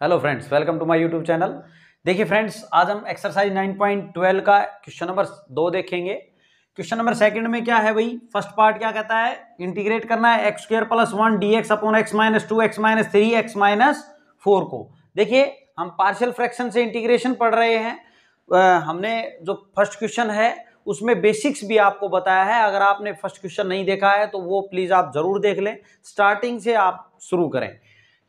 Hello friends, welcome to my YouTube channel. देखिए friends, आज हम एक्सरसाइज 9.12 का क्वेश्चन नंबर 2 देखेंगे। क्वेश्चन नंबर सेकंड में क्या है भाई, फर्स्ट पार्ट क्या कहता है, इंटीग्रेट करना है x square plus 1 dx upon x minus 2 x minus 3 x minus 4 को। देखिए हम पार्शियल फ्रैक्शन से इंटीग्रेशन पढ़ रहे हैं। हमने जो फर्स्ट क्वेश्चन है उसमें बेसिक्स भी आपको बताया है। अगर आपने फर्स्ट क्वेश्चन नहीं देखा है तो वो प्लीज आप जरूर देख लें, स्टार्टिंग से आप शुरू करें।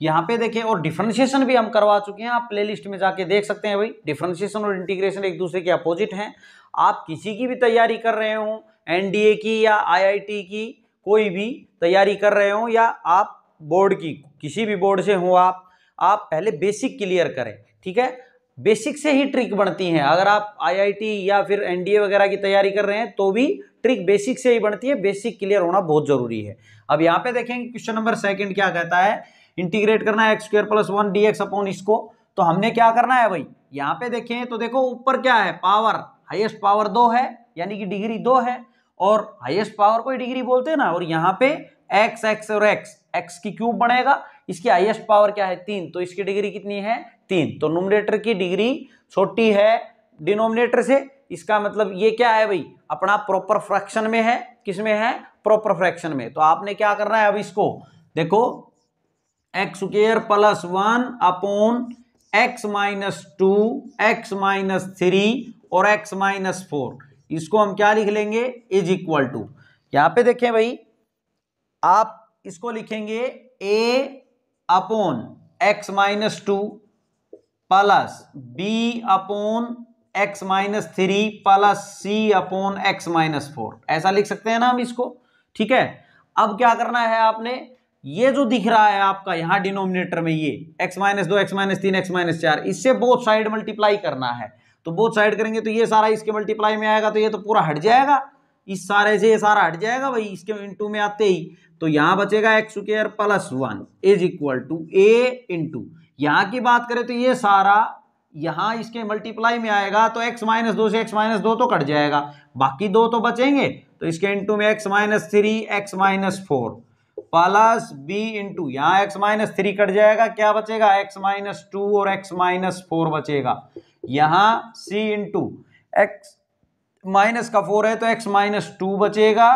यहाँ पे देखिए, और डिफरेंशिएशन भी हम करवा चुके हैं, आप प्लेलिस्ट में जाके देख सकते हैं भाई। डिफरेंशिएशन और इंटीग्रेशन एक दूसरे के अपोजिट हैं। आप किसी की भी तैयारी कर रहे हो, एनडीए की या आईआईटी की, कोई भी तैयारी कर रहे हो, या आप बोर्ड की किसी भी बोर्ड से हो, आप पहले बेसिक क्लियर करें, ठीक है। बेसिक से ही ट्रिक बनती है। अगर आप आईआईटी या फिर एनडीए वगैरह की तैयारी कर रहे हैं तो भी ट्रिक बेसिक से ही बनती है। बेसिक क्लियर होना बहुत जरूरी है। अब यहाँ पे देखेंगे क्वेश्चन नंबर सेकंड क्या कहता है, इंटीग्रेट करना है x square plus 1 dx upon इसको। तो हमने क्या करना है भाई, यहाँ पे देखें तो देखो ऊपर क्या है, पावर, हाईएस्ट पावर 2 है, यानी कि डिग्री 2 है, और हाईएस्ट पावर को डिग्री बोलते हैं ना। और यहाँ पे एक्स एक्स और एक्स की क्यूब बनेगा, इसकी हाईएस्ट पावर क्या है 3, तो इसकी डिग्री कितनी है 3। तो न्यूमरेटर की डिग्री छोटी है डिनोमिनेटर से। इसका मतलब ये क्या है भाई, अपना प्रॉपर फ्रैक्शन में है। किस में है, प्रॉपर फ्रैक्शन में। तो आपने क्या करना है, अब इसको देखो x square plus 1 upon x minus 2 x minus 3 और एक्स माइनस 4, इसको हम क्या लिख लेंगे, इज इक्वल टू। यहां पे देखें भाई, आप इसको लिखेंगे A upon x minus 2 plus B upon x minus 3 plus C upon x minus 4, ऐसा लिख सकते हैं ना हम इसको, ठीक है। अब क्या करना है आपने, ये जो दिख रहा है आपका यहां डिनोमिनेटर में, ये x minus 2 x minus 3 x minus 4, इससे बोथ साइड मल्टीप्लाई करना है। तो बोथ साइड करेंगे तो ये सारा इसके मल्टीप्लाई में आएगा, तो ये तो पूरा हट जाएगा, इस सारे से ये सारा हट जाएगा भाई, इसके इंटू में आते ही। तो यहां बचेगा x square plus 1 is equal to a into, यहां की बात करें तो ये सारा यहां इसके मल्टीप्लाई में आएगा, तो x माइनस 2 से x माइनस 2 तो कट जाएगा, बाकी 2 तो बचेंगे। तो इसके इंटू में x minus 3 x minus 4 plus b into, यहाँ एक्स माइनस 3 कट जाएगा, क्या बचेगा एक्स माइनस 2 और एक्स माइनस 4 बचेगा। यहाँ सी इंटू एक्स माइनस का 4 है तो एक्स माइनस 2 बचेगा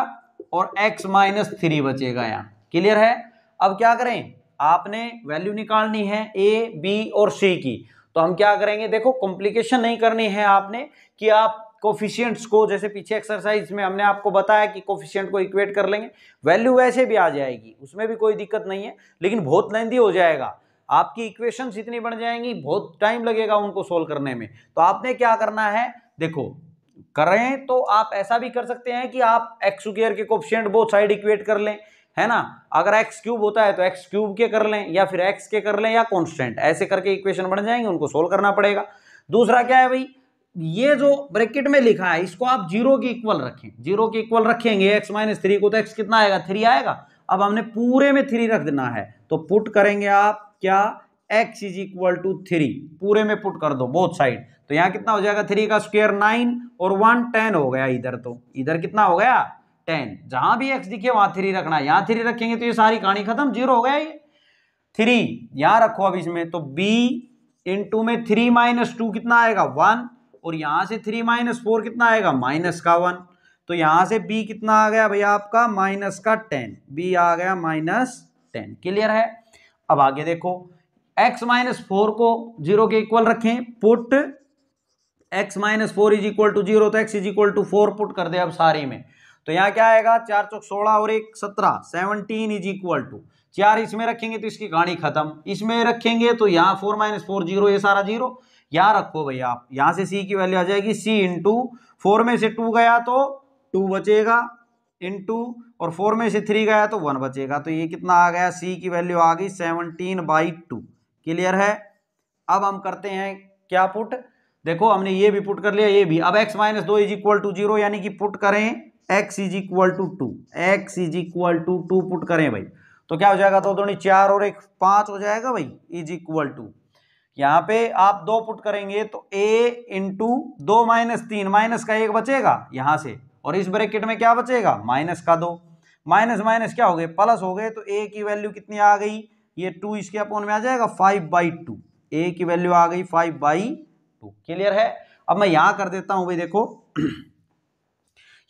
और एक्स माइनस 3 बचेगा। यहाँ क्लियर है। अब क्या करें, आपने वैल्यू निकालनी है ए बी और सी की। तो हम क्या करेंगे, देखो कॉम्प्लिकेशन नहीं करनी है आपने, कि आप कोफिशिएंट्स को, जैसे पीछे एक्सरसाइज में हमने आपको बताया कि कोफिशिएंट को इक्वेट कर लेंगे, वैल्यू वैसे भी आ जाएगी, उसमें भी कोई दिक्कत नहीं है, लेकिन बहुत लेंथी हो जाएगा, आपकी इक्वेशंस इतनी बढ़ जाएंगी, बहुत टाइम लगेगा उनको सोल्व करने में। तो आपने क्या करना है, देखो करें तो आप ऐसा भी कर सकते हैं कि आप एक्स स्क्वायर के कोफिशिएंट बोथ साइड इक्वेट कर लें, है ना। अगर एक्स क्यूब होता है तो एक्स क्यूब के कर लें, या फिर एक्स के कर लें, या कांस्टेंट, ऐसे करके इक्वेशन बन जाएंगे, उनको सोल्व करना पड़ेगा। दूसरा क्या है भाई, ये जो ब्रैकेट में लिखा है इसको आप जीरो के इक्वल रखें। जीरो के इक्वल रखेंगे एक्स माइनस 3 को, तो एक्स कितना आएगा 3 आएगा। अब हमने पूरे में 3 रख देना है, तो पुट करेंगे आप क्या, x इज इक्वल टू 3, पूरे में पुट कर दो बोथ साइड। तो यहाँ कितना हो जाएगा, 3 का स्क्वायर 9 और 1 10 हो गया इधर। तो इधर कितना हो गया 10, जहां भी x दिखे वहां 3 रखना है। यहाँ 3 रखेंगे तो ये सारी कहानी खत्म, 0 हो गया ये 3। यहां रखो अब इसमें, तो b इंटू में 3 माइनस 2 कितना आएगा 1, और यहां से 3 माइनस 4 कितना आएगा माइनस का 1। तो यहां से b कितना आ गया भैया आपका माइनस का 10, b आ गया माइनस 10। क्लियर है। अब आगे देखो, x माइनस 4 को 0 के इक्वल रखें, put x minus 4 is equal to 0, तो x is equal to 4 put कर दे अब सारी में। तो यहाँ क्या आएगा, 4 चौक 16 और 1 17, 17 इज इक्वल टू 4 इसमें रखेंगे तो इसकी कहानी खत्म, इसमें रखेंगे तो यहाँ 4 माइनस 4 0, ये सारा 0। यहाँ रखो भैया आप, यहाँ से c की वैल्यू आ जाएगी c इंटू 4 में से 2 गया तो 2 बचेगा, इंटू और 4 में से 3 गया तो 1 बचेगा। तो ये कितना आ गया, c की वैल्यू आ गई 17/2। क्लियर है। अब हम करते हैं क्या, पुट। देखो हमने ये भी पुट कर लिया, ये भी। अब x minus 2 is equal to 0, यानी कि पुट करें x is equal to 2, x is equal to 2 put करें भाई। तो क्या हो जाएगा, तो 2 4 और 1 5 हो जाएगा भाई, इज इक्वल टू, यहाँ पे आप 2 पुट करेंगे तो a इंटू 2 माइनस 3, माइनस का 1 बचेगा यहां से, और इस ब्रैकेट में क्या बचेगा माइनस का 2, माइनस माइनस क्या हो गए प्लस हो गए। तो a की वैल्यू कितनी आ गई, ये 2 इसके अपोन में आ जाएगा 5/2। ए की वैल्यू आ गई 5/2। क्लियर है। अब मैं यहां कर देता हूं भाई, देखो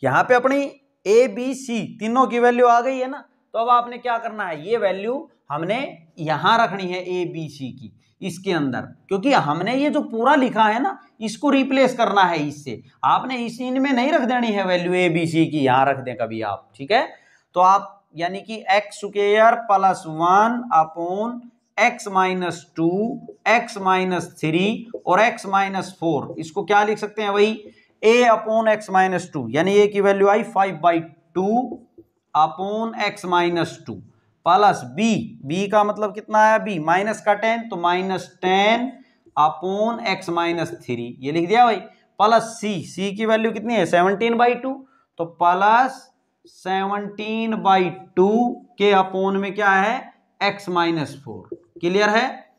यहां पे अपनी ए बी सी तीनों की वैल्यू आ गई है ना, तो अब आपने क्या करना है, ये वैल्यू हमने यहां रखनी है ए बी सी की इसके अंदर, क्योंकि हमने ये जो पूरा लिखा है ना इसको रिप्लेस करना है इससे। आपने इस इनमें नहीं रख देनी है वैल्यू ए बी सी की, यहां रख दें कभी आप, ठीक है। तो आप यानी कि x square plus 1 upon x minus 2 x minus 3 और x माइनस 4, इसको क्या लिख सकते हैं वही a अपॉन x माइनस 2, यानी a की वैल्यू आई 5/2 upon x minus 2 plus b का मतलब कितना है, b माइनस का 10 तो माइनस 10 अपॉन x माइनस 3, ये लिख दिया भाई, प्लस c की वैल्यू कितनी है 17/2, तो प्लस 17/2 के अपॉन में क्या है x माइनस 4। क्लियर है।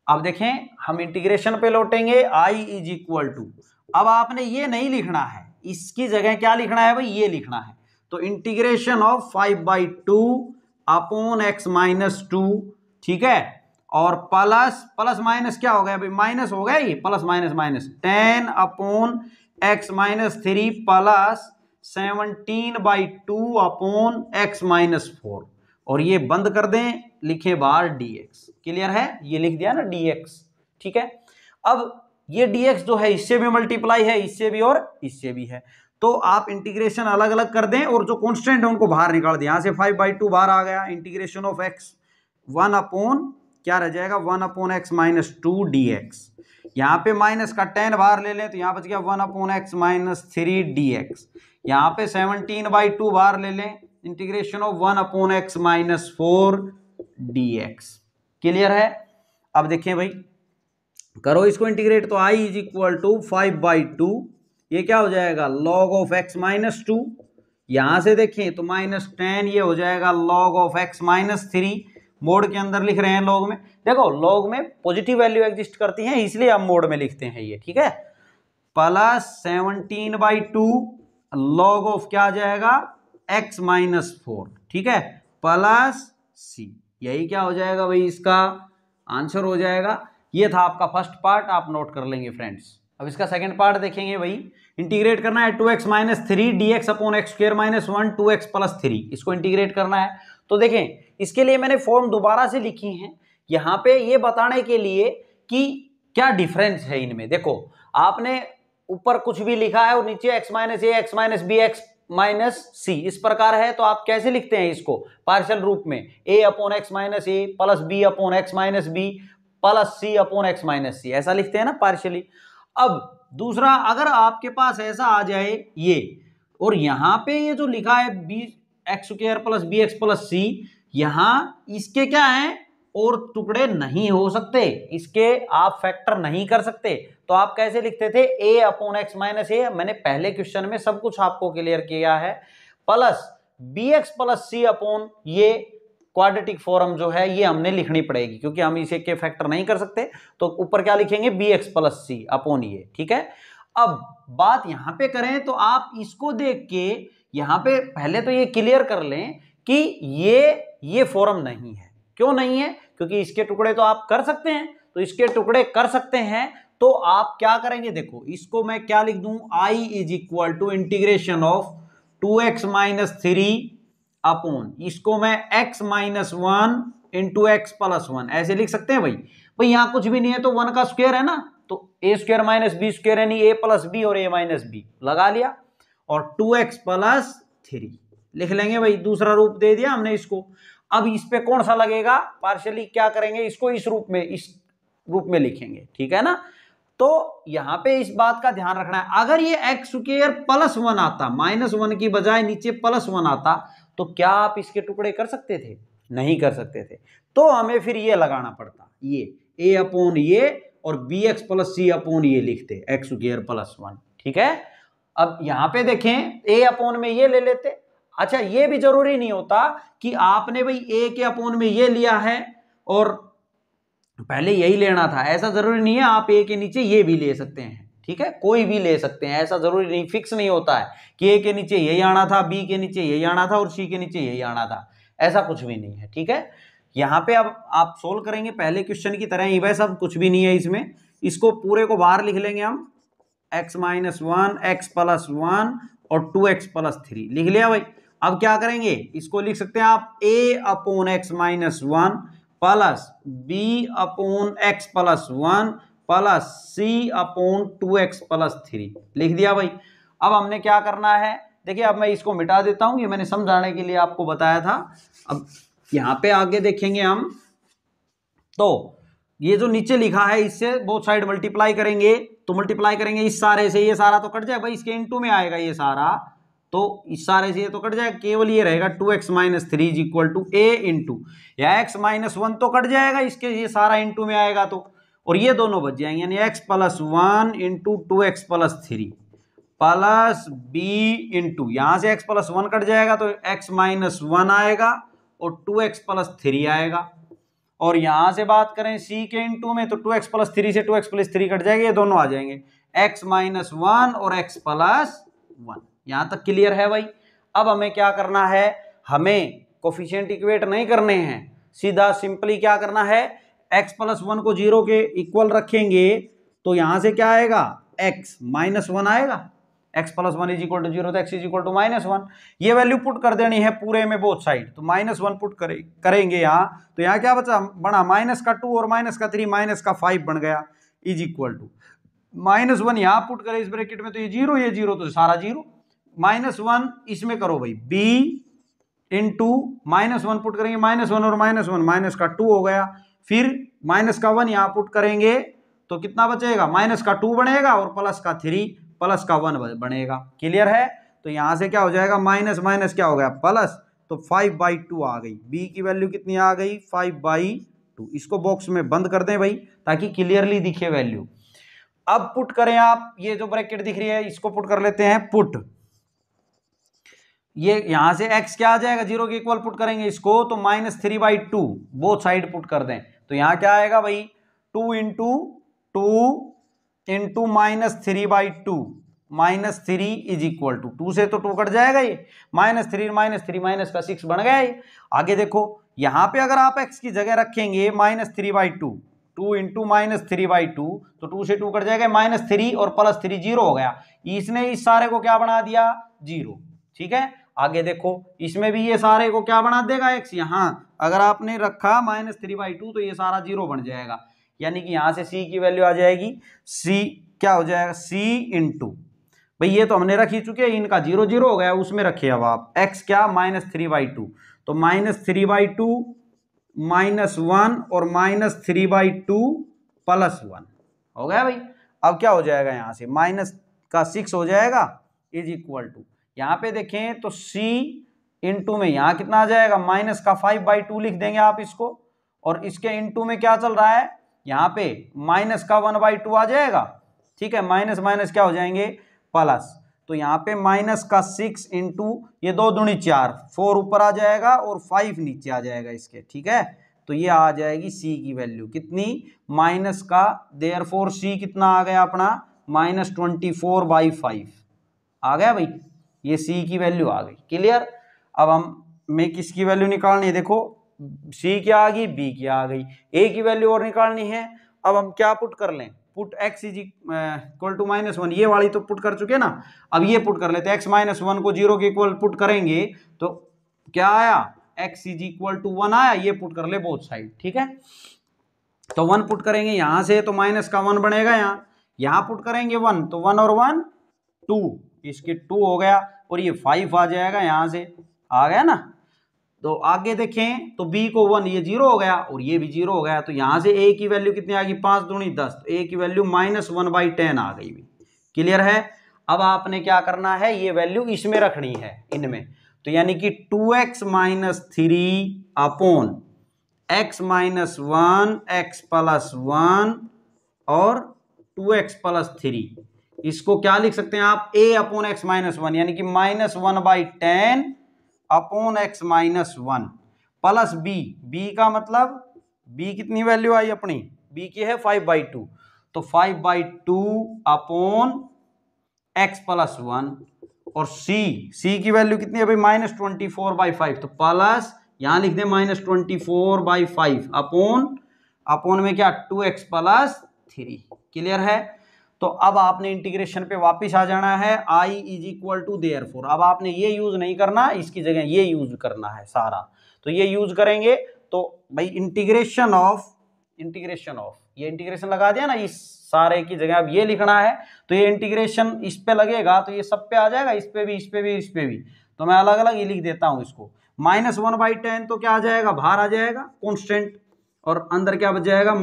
अब देखें हम इंटीग्रेशन पे लौटेंगे, i इज इक्वल टू, अब आपने ये नहीं लिखना है, इसकी जगह क्या लिखना है भाई, ये लिखना है। तो integration of 5/2 upon x minus 2, ठीक है, और प्लस माइनस क्या हो गया भाई, माइनस हो गया, ये plus minus minus 10 upon x minus 3 plus 17/2 upon x minus 4, और ये बंद कर दें, लिखे बाहर dx। क्लियर है, ये लिख दिया ना dx, ठीक है। अब ये dx जो है इससे भी मल्टीप्लाई है, इससे भी और इससे भी है, तो आप इंटीग्रेशन अलग अलग कर दें और जो कांस्टेंट है उनको बाहर निकाल दें। यहां से 5/2 बाहर आ गया, इंटीग्रेशन ऑफ x 1 अपॉन क्या रह जाएगा 1 अपॉन x माइनस 2 dx, यहाँ पे माइनस का 10 बाहर ले लें तो यहाँ बच गया 1 अपॉन x माइनस 3 dx, यहाँ पे 17/2 बाहर ले लें, integration of 1 upon x minus 4 dx। Clear है। अब देखें भाई, करो इसको इंटीग्रेट, तो i इज इक्वल टू 5/2, ये क्या हो जाएगा log ऑफ x माइनस 2, यहां से देखें तो माइनस 10, ये हो जाएगा log of x minus 3, mode के अंदर लिख रहे हैं log में, देखो log में पॉजिटिव वैल्यू एग्जिस्ट करती है इसलिए हम मोड में लिखते हैं ये, ठीक है। प्लस 17/2 log ऑफ क्या आ जाएगा x माइनस 4, ठीक है, प्लस c, यही क्या हो जाएगा भाई, इसका आंसर हो जाएगा। ये था आपका फर्स्ट पार्ट, आप नोट कर लेंगे फ्रेंड्स। अब इसका सेकंड पार्ट देखेंगे भाई, इंटीग्रेट करना है 2x minus 3 dx upon x square minus 1 2x plus 3, इसको इंटीग्रेट करना है। तो देखें इसके लिए मैंने फॉर्म दोबारा से लिखी है यहाँ पे, ये बताने के लिए कि क्या डिफरेंस है इनमें। देखो आपने ऊपर कुछ भी लिखा है और नीचे x minus A X minus B X minus C इस प्रकार है, तो आप कैसे लिखते हैं इसको पार्शियल रूप में, a upon x minus A plus B upon x minus B plus C upon x minus C, ऐसा लिखते हैं ना पार्शियली। अब दूसरा, अगर आपके पास ऐसा आ जाए ये, और यहां पे ये जो लिखा है B X square plus B X plus C, यहां इसके क्या है और टुकड़े नहीं हो सकते, इसके आप फैक्टर नहीं कर सकते, तो आप कैसे लिखते थे a अपॉन एक्स माइनस ए, मैंने पहले क्वेश्चन में सब कुछ आपको क्लियर किया है, plus B X plus C upon ये क्वाड्रेटिक फॉर्म जो है ये हमने लिखनी पड़ेगी, क्योंकि हम इसे के फैक्टर नहीं कर सकते, तो ऊपर क्या लिखेंगे B X plus C upon ये, ठीक है। अब बात यहां पे करें तो आप इसको देख के यहां पे पहले तो ये क्लियर कर लें कि ये फॉर्म नहीं है। क्यों नहीं है, क्योंकि इसके टुकड़े तो आप कर सकते हैं, तो इसके टुकड़े कर सकते हैं तो आप क्या करेंगे, देखो इसको मैं क्या लिख दूं, i is equal to integration of 2x minus 3 upon, इसको मैं x minus 1 into x plus 1 ऐसे लिख सकते हैं। भाई यहां कुछ भी नहीं है तो 1 का स्क्वायर है ना, तो ए स्क्वायर माइनस बी स्क्वायर यानी ए प्लस बी और ए माइनस बी लगा लिया, और 2x प्लस 3 लिख लेंगे भाई, दूसरा रूप दे दिया हमने इसको। अब इस पे कौन सा लगेगा, पार्शियली क्या करेंगे, इसको इस रूप में लिखेंगे, ठीक है ना। तो यहां पे इस बात का ध्यान रखना है, अगर ये एक्स स्क्वायर प्लस 1 आता, माइनस 1 की बजाय नीचे प्लस 1 आता, तो क्या आप इसके टुकड़े कर सकते थे, नहीं कर सकते थे, तो हमें फिर ये लगाना पड़ता, ये ए अपॉन ये और B X plus C upon ये लिखते एक्स स्क्वायर प्लस 1, ठीक है। अब यहां पे देखें ए अपॉन में ये ले लेते, अच्छा ये भी जरूरी नहीं होता कि आपने भाई ए के अपॉन में ये लिया है और पहले यही लेना था, ऐसा जरूरी नहीं है, आप ए के नीचे ये भी ले सकते हैं, ठीक है, कोई भी ले सकते हैं, ऐसा जरूरी नहीं, फिक्स नहीं होता है कि ए के नीचे यही आना था, बी के नीचे यही आना था और सी के नीचे यही आना था, ऐसा कुछ भी नहीं है, ठीक है। यहाँ पे अब आप सोल्व करेंगे पहले क्वेश्चन की तरह ही, वैसा कुछ भी नहीं है इसमें। इसको पूरे को बाहर लिख लेंगे हम, x माइनस 1 x प्लस 1 और 2x प्लस 3 लिख लिया भाई। अब क्या करेंगे, इसको लिख सकते हैं आप a upon x minus 1 plus b upon x plus 1 plus c upon 2x plus 3 लिख दिया भाई। अब हमने क्या करना है, देखिए अब मैं इसको मिटा देता हूं, ये मैंने समझाने के लिए आपको बताया था। अब यहां पे आगे देखेंगे हम, तो ये जो नीचे लिखा है इससे बोथ साइड मल्टीप्लाई करेंगे, तो मल्टीप्लाई करेंगे इस सारे से, ये सारा तो कट जाएगा भाई, इसके इनटू में आएगा ये सारा, तो इस सारे से ये तो कट जाएगा, केवल ये रहेगा 2x minus 3 is equal to a into, या x माइनस 1 तो कट जाएगा, इसके ये सारा इंटू में आएगा तो, और ये दोनों बच जाएंगे, यानी x plus 1 into 2x plus 3 plus b into, यहां से x प्लस 1 कट जाएगा तो x माइनस 1 आएगा और 2x प्लस 3 आएगा, और यहां से बात करें c के इंटू में तो 2x प्लस 3 से 2x प्लस 3 कट जाएंगे, ये दोनों आ जाएंगे x माइनस 1 और x प्लस 1। यहां तक क्लियर है भाई। अब हमें क्या करना है, हमें कोफिशिएंट इक्वेट नहीं करने हैं, सीधा सिंपली क्या करना है, x प्लस 1 को 0 के इक्वल रखेंगे तो यहां से क्या आएगा, x माइनस 1 आएगा, x plus 1 is equal to 0 तो x is equal to minus 1, ये वैल्यू पुट कर देनी है पूरे में बोथ साइड, तो माइनस 1 पुट करेंगे यहाँ, तो यहाँ क्या बचा बना, माइनस का 2 और माइनस का 3 माइनस का 5 बन गया, इज इक्वल टू माइनस 1 यहाँ पुट करें इस ब्रैकेट में तो ये 0, ये 0 तो सारा 0, माइनस 1 इसमें करो भाई b इंटू माइनस 1 पुट करेंगे, माइनस 1 और माइनस 1 माइनस का 2 हो गया, फिर माइनस का 1 यहाँ पुट करेंगे तो कितना बचेगा, माइनस का 2 बनेगा और प्लस का 3 प्लस का 1 बनेगा। क्लियर है, तो यहां से क्या हो जाएगा, माइनस माइनस क्या हो गया प्लस, तो 5/2 आ गई, b की वैल्यू कितनी आ गई 5/2। इसको बॉक्स में बंद कर दें भाई ताकि क्लियरली दिखे वैल्यू। अब पुट करें आप, ये जो ब्रैकेट दिख रही है इसको पुट कर लेते हैं पुट, ये यहां से x क्या आ जाएगा, 0 के इक्वल पुट करेंगे इसको तो -3/2 बोथ साइड पुट कर दें, तो यहां क्या आएगा भाई 2 into 2 into -3/2 -3 is equal to 2 से तो 2 कट जाएगा, ये -3 माइनस का 6 बन गया ये। आगे देखो यहां पे अगर आप x की जगह रखेंगे -3/2, 2 इंटू -3/2 तो 2 से 2 कट जाएगा, -3 और प्लस 3 0 हो गया, इसने इस सारे को क्या बना दिया 0। ठीक है, आगे देखो इसमें भी ये सारे को क्या बना देगा x, यहां अगर आपने रखा -3/2 तो ये सारा 0 बन जाएगा, यानी कि यहां से c की वैल्यू आ जाएगी, c क्या हो जाएगा c इंटू, भाई ये तो हमने रख ही चुके हैं, इनका 0 0 हो गया, उसमें रखिए अब आप x क्या -3/2, तो -3/2 -1 और -3/2 प्लस 1 हो गया भाई। अब क्या हो जाएगा, यहां से माइनस का 6 हो जाएगा इज इक्वल टू, यहां पे देखें तो c इंटू में यहां कितना आ जाएगा, माइनस का 5/2 लिख देंगे आप इसको, और इसके इंटू में क्या चल रहा है, यहाँ पे माइनस का 1/2 आ जाएगा। ठीक है, माइनस माइनस क्या हो जाएंगे प्लस, तो यहाँ पे माइनस का 6 इंटू ये 2 दूनी 4, 4 ऊपर आ जाएगा और 5 नीचे आ जाएगा इसके। ठीक है, तो ये आ जाएगी c की वैल्यू कितनी, माइनस का, देयरफॉर c कितना आ गया अपना -24/5 आ गया भाई, ये c की वैल्यू आ गई। क्लियर, अब हमें किसकी वैल्यू निकालनी है, देखो c क्या आ गई, b की आ गई, a की वैल्यू और निकालनी है। अब हम क्या पुट कर लें, put x is equal to -1, ये वाली तो पुट कर चुके ना, अब ये पुट कर लेते हैं, x -1 को 0 के इक्वल पुट करेंगे तो क्या आया, x इज इक्वल टू 1 आया, ये पुट कर ले बोथ साइड। ठीक है, तो 1 पुट करेंगे यहां से तो माइनस का 1 बनेगा, यहाँ पुट करेंगे 1 तो 1 और 1 2, इसके 2 हो गया, और ये 5 आ जाएगा, यहां से आ गया ना। तो आगे देखें तो b को 1, ये 0 हो गया और ये भी 0 हो गया, तो यहां से a की वैल्यू कितनी आ गई, 5 दूनी 10, तो a की वैल्यू -1/10 आ गई। क्लियर है, अब आपने क्या करना है, ये वैल्यू इसमें रखनी है इनमें, तो यानी कि 2x - 3 upon x - 1 x plus 1 और 2x प्लस 3, इसको क्या लिख सकते हैं आप, a अपॉन x - 1 यानी कि -1/10 अपॉन x - 1 प्लस b का मतलब b कितनी वैल्यू आई अपनी, b की है 5/2, तो 5/2 अपॉन x प्लस 1, और c की वैल्यू कितनी है भाई -24/5, तो प्लस यहाँ लिख दे -24/5 अपॉन में क्या 2x + 3। क्लियर है। तो अब आपने इंटीग्रेशन पे वापस आ जाना है। I = therefore. अब आपने ये यूज नहीं करना, इसकी जगह ये यूज करना है सारा। तो ये यूज करेंगे तो भाई इंटीग्रेशन ऑफ ये इंटीग्रेशन लगा दिया ना, इस सारे की जगह अब ये लिखना है। तो ये इंटीग्रेशन इस पे लगेगा तो ये सब पे आ जाएगा, इस पे भी, इस पे भी, इस पे भी। तो मैं अलग अलग ये लिख देता हूं इसको। -1/10 तो क्या आ जाएगा, बाहर आ जाएगा कांस्टेंट, और अंदर क्या बच जाएगा,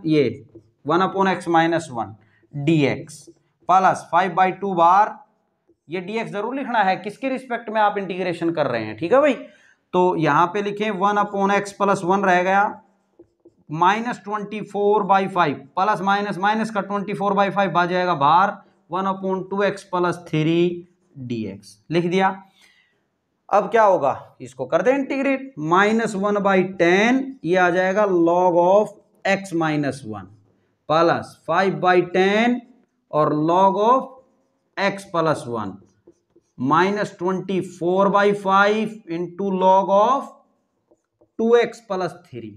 ये 1/x - 1 dx प्लस 5/2 बार, ये dx जरूर लिखना है, किसके रिस्पेक्ट में आप इंटीग्रेशन कर रहे हैं, ठीक है भाई। तो यहां पे लिखें 1/x + 1 रह गया, -24/5 प्लस माइनस का 24/5 आ जाएगा बाहर, 1/2x + 3 dx लिख दिया। अब क्या होगा, इसको कर दे इंटीग्रेट, -1/10 ये आ जाएगा log of x - 1 प्लस 5/10 और log of x + 1 -24/5 into log of 2x + 3।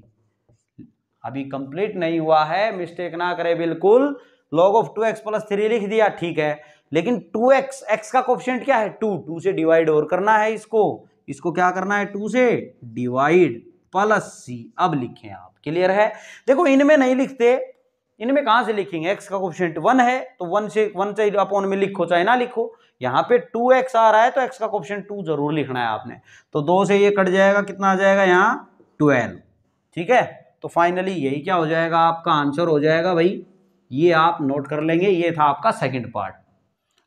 अभी कंप्लीट नहीं हुआ है, मिस्टेक ना करे बिल्कुल। log of 2x + 3 लिख दिया, ठीक है, लेकिन 2x, x का कोफिशिएंट क्या है 2 से डिवाइड और करना है इसको क्या करना है 2 से डिवाइड प्लस c। अब लिखें आप, क्लियर है। देखो इनमें नहीं लिखते, इनमें कहां से लिखेंगे, x का कोफिशिएंट 1 है तो 1 से अपॉन में लिखो चाहे ना लिखो। यहाँ पे 2x आ रहा है तो x का कोफिशिएंट 2 जरूर लिखना है आपने। तो 2 से ये कट जाएगा, कितना आ जाएगा यहाँ 12, ठीक है। तो फाइनली यही क्या हो जाएगा, आपका आंसर हो जाएगा भाई, ये आप नोट कर लेंगे। ये था आपका सेकंड पार्ट।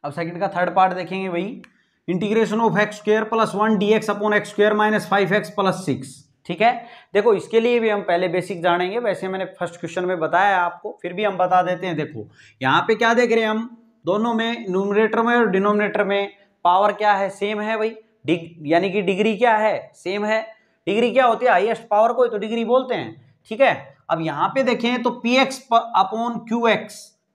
अब सेकंड का थर्ड पार्ट देखेंगे भाई, integration of x² + 1 dx upon x² - 5x + 6, ठीक है। देखो इसके लिए भी हम पहले बेसिक जानेंगे, वैसे मैंने फर्स्ट क्वेश्चन में बताया आपको, फिर भी हम बता देते हैं। देखो यहाँ पे क्या देख रहे हैं हम, दोनों में न्यूमरेटर में और डिनोमिनेटर में पावर क्या है, सेम है भाई, यानी कि डिग्री क्या है, सेम है। डिग्री क्या होती है, हाईएस्ट पावर को तो डिग्री बोलते हैं, ठीक है। अब यहाँ पे देखें तो px अपॉन qx,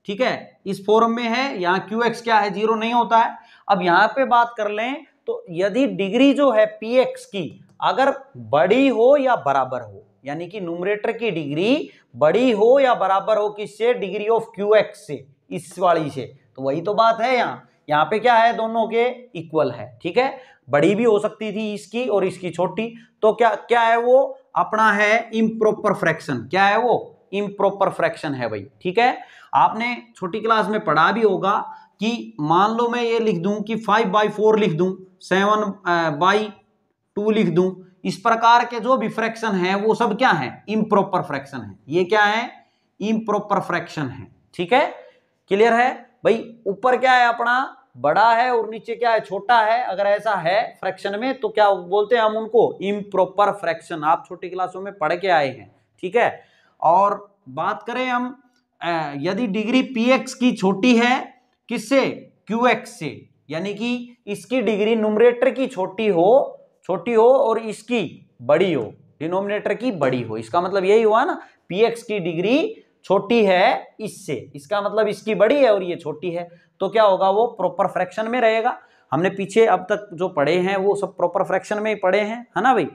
ठीक है, इस फॉर्म में है, यहाँ qx क्या है 0 नहीं होता है। अब यहाँ पे बात कर लें तो यदि डिग्री जो है px की अगर बड़ी हो या बराबर हो, यानी कि न्यूमरेटर की डिग्री बड़ी हो या बराबर हो किससे, डिग्री ऑफ qx से, इस वाली से, तो वही तो बात है। यहाँ पे क्या है, दोनों के इक्वल है, ठीक है। बड़ी भी हो सकती थी इसकी और इसकी छोटी, तो क्या है वो अपना है इम्प्रॉपर फ्रैक्शन। क्या है वो, इम्प्रॉपर फ्रैक्शन है भाई, ठीक है। आपने छोटी क्लास में पढ़ा भी होगा कि मान लो मैं ये लिख दूं कि 5/4 लिख दूं, 7/2 लिख दूं, इस प्रकार के जो भी फ्रैक्शन है वो सब क्या है, इम्प्रॉपर फ्रैक्शन है। ये क्या है, इम्प्रॉपर फ्रैक्शन है, ठीक है। क्लियर है भाई। ऊपर क्या है अपना बड़ा है और नीचे क्या है छोटा है, अगर ऐसा है फ्रैक्शन में तो क्या बोलते हैं हम उनको, इम्प्रॉपर फ्रैक्शन। आप छोटी क्लासों में पढ़ के आए हैं, ठीक है। और बात करें हम यदि डिग्री px की छोटी है किससे, qx से, यानी कि इसकी डिग्री न्यूमरेटर की छोटी हो और इसकी बड़ी हो, डिनोमिनेटर की बड़ी हो, इसका मतलब यही हुआ ना, px की डिग्री छोटी है इससे, इसका मतलब इसकी बड़ी है और ये छोटी है, तो क्या होगा, वो प्रॉपर फ्रैक्शन में रहेगा। हमने पीछे अब तक जो पढ़े हैं वो सब प्रॉपर फ्रैक्शन में ही पढ़े हैं, है ना भाई।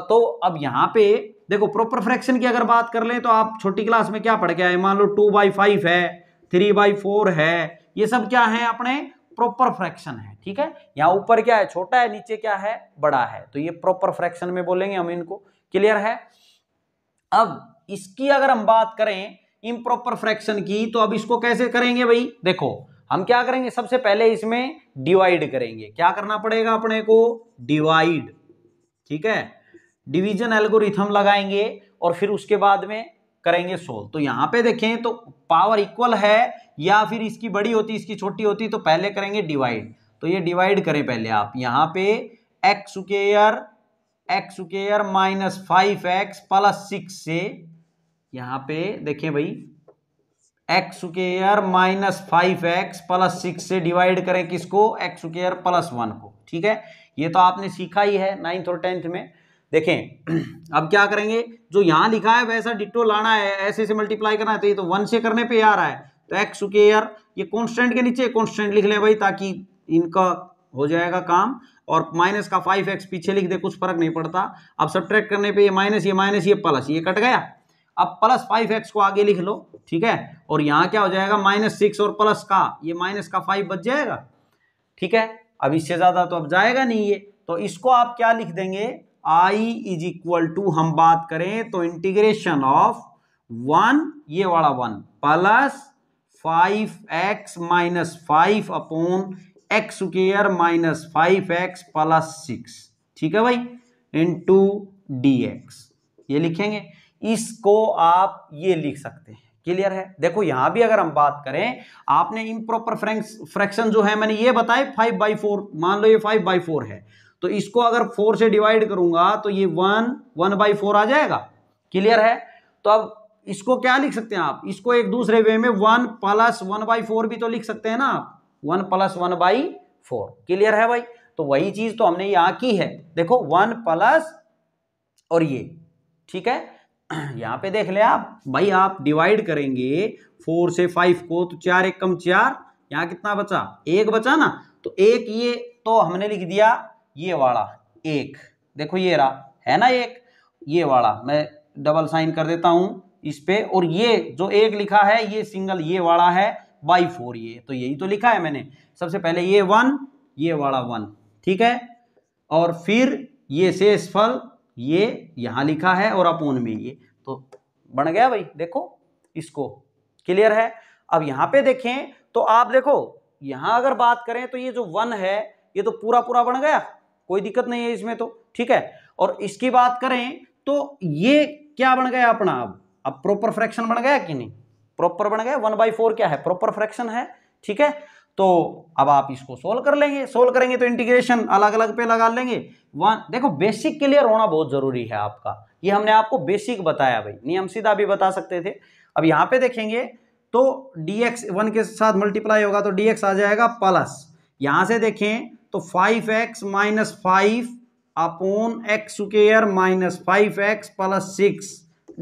तो अब यहाँ पे देखो प्रॉपर फ्रैक्शन की अगर बात कर लें तो आप छोटी क्लास में क्या पढ़ के आए, मान लो 2/5 है, 3/4 है, ये सब क्या है अपने प्रॉपर फ्रैक्शन है, ठीक है। यहाँ ऊपर क्या है छोटा है, नीचे क्या है बड़ा है, तो ये प्रॉपर फ्रैक्शन में बोलेंगे हम इनको। क्लियर है। अब इसकी अगर हम बात करें इम्प्रॉपर फ्रैक्शन की, तो अब इसको कैसे करेंगे भाई, देखो हम क्या करेंगे, सबसे पहले इसमें डिवाइड करेंगे। क्या करना पड़ेगा अपने को, डिवाइड, ठीक है, डिवीजन एल्गोरिथम लगाएंगे और फिर उसके बाद में करेंगे सोल्व। तो यहां पे देखें तो पावर इक्वल है या फिर इसकी बड़ी होती इसकी छोटी होती, तो पहले करेंगे डिवाइड। तो ये डिवाइड करें पहले आप, यहां पे x² -5x + 6 से, यहां पे देखें भाई x² -5x + 6 से डिवाइड करें किसको, x² + 1 को, ठीक है। ये तो आपने सीखा ही है 9th और 10th में। देखें अब क्या करेंगे, जो यहां लिखा है वैसा डिट्टो लाना है, ऐसे से मल्टीप्लाई करना है, तो ये तो 1 से करने पे आ रहा है, तो x², ये कांस्टेंट के नीचे कांस्टेंट लिख ले भाई ताकि इनका हो जाएगा काम। और माइनस का 5x पीछे लिख दे, कुछ फर्क नहीं पड़ता। अब सब्ट्रैक्ट करने पे ये माइनस ये प्लस, ये कट गया। अब प्लस 5x को आगे लिख लो, ठीक है, और यहाँ क्या हो जाएगा -6 और प्लस का ये माइनस का 5 बच जाएगा, ठीक है। अब इससे ज्यादा तो अब जाएगा नहीं ये, तो इसको आप क्या लिख देंगे, I इज इक्वल टू, हम बात करें तो इंटीग्रेशन ऑफ 1 ये वाला 1 plus 5x minus 5 upon x square minus 5x plus 6, ठीक है भाई, इनटू dx, ये लिखेंगे। इसको आप ये लिख सकते हैं, क्लियर है। देखो यहां भी अगर हम बात करें, आपने इम्प्रॉपर फ्रैक्शन जो है मैंने ये बताए 5/4, मान लो ये 5/4 है, तो इसको अगर 4 से डिवाइड करूंगा तो ये 1/4 आ जाएगा, क्लियर है। तो अब इसको क्या लिख सकते हैं आप, इसको एक दूसरे वे में 1 प्लस 1/4 भी तो लिख सकते हैं ना आप, 1 प्लस 1/4, क्लियर है भाई। तो वही चीज तो हमने यहां की है, देखो 1 प्लस और ये, ठीक है। यहां पे देख ले आप भाई, आप डिवाइड करेंगे 4 से 5 को तो 4 एक कम 4, यहां कितना बचा, 1 बचा ना, तो 1 ये तो हमने लिख दिया ये वाला 1, देखो ये रहा है ना 1, ये वाला मैं डबल साइन कर देता हूं इस पे, और ये जो 1 लिखा है ये सिंगल ये वाला है /4, ये तो यही तो लिखा है मैंने, सबसे पहले ये 1 ये वाला 1, ठीक है, और फिर ये शेषफल ये यहां लिखा है और अपोन में ये, तो बन गया भाई, देखो इसको, क्लियर है। अब यहां पे देखें तो आप देखो यहां अगर बात करें तो ये जो 1 है ये तो पूरा पूरा बन गया, कोई दिक्कत नहीं है इसमें तो, ठीक है। और इसकी बात करें तो ये क्या बन गया अपना, अब प्रॉपर फ्रैक्शन बन गया कि नहीं, प्रॉपर बन गया, 1/4 क्या है, प्रॉपर फ्रैक्शन है, ठीक है। तो अब आप इसको सोल्व कर लेंगे, सोल्व करेंगे तो इंटीग्रेशन अलग अलग पे लगा लेंगे। देखो बेसिक क्लियर होना बहुत जरूरी है आपका, ये हमने आपको बेसिक बताया भाई, नियम सीधा भी बता सकते थे। अब यहाँ पे देखेंगे तो dx 1 के साथ मल्टीप्लाई होगा तो dx आ जाएगा प्लस, यहां से देखें तो 5x minus 5 upon x square minus 5x plus 6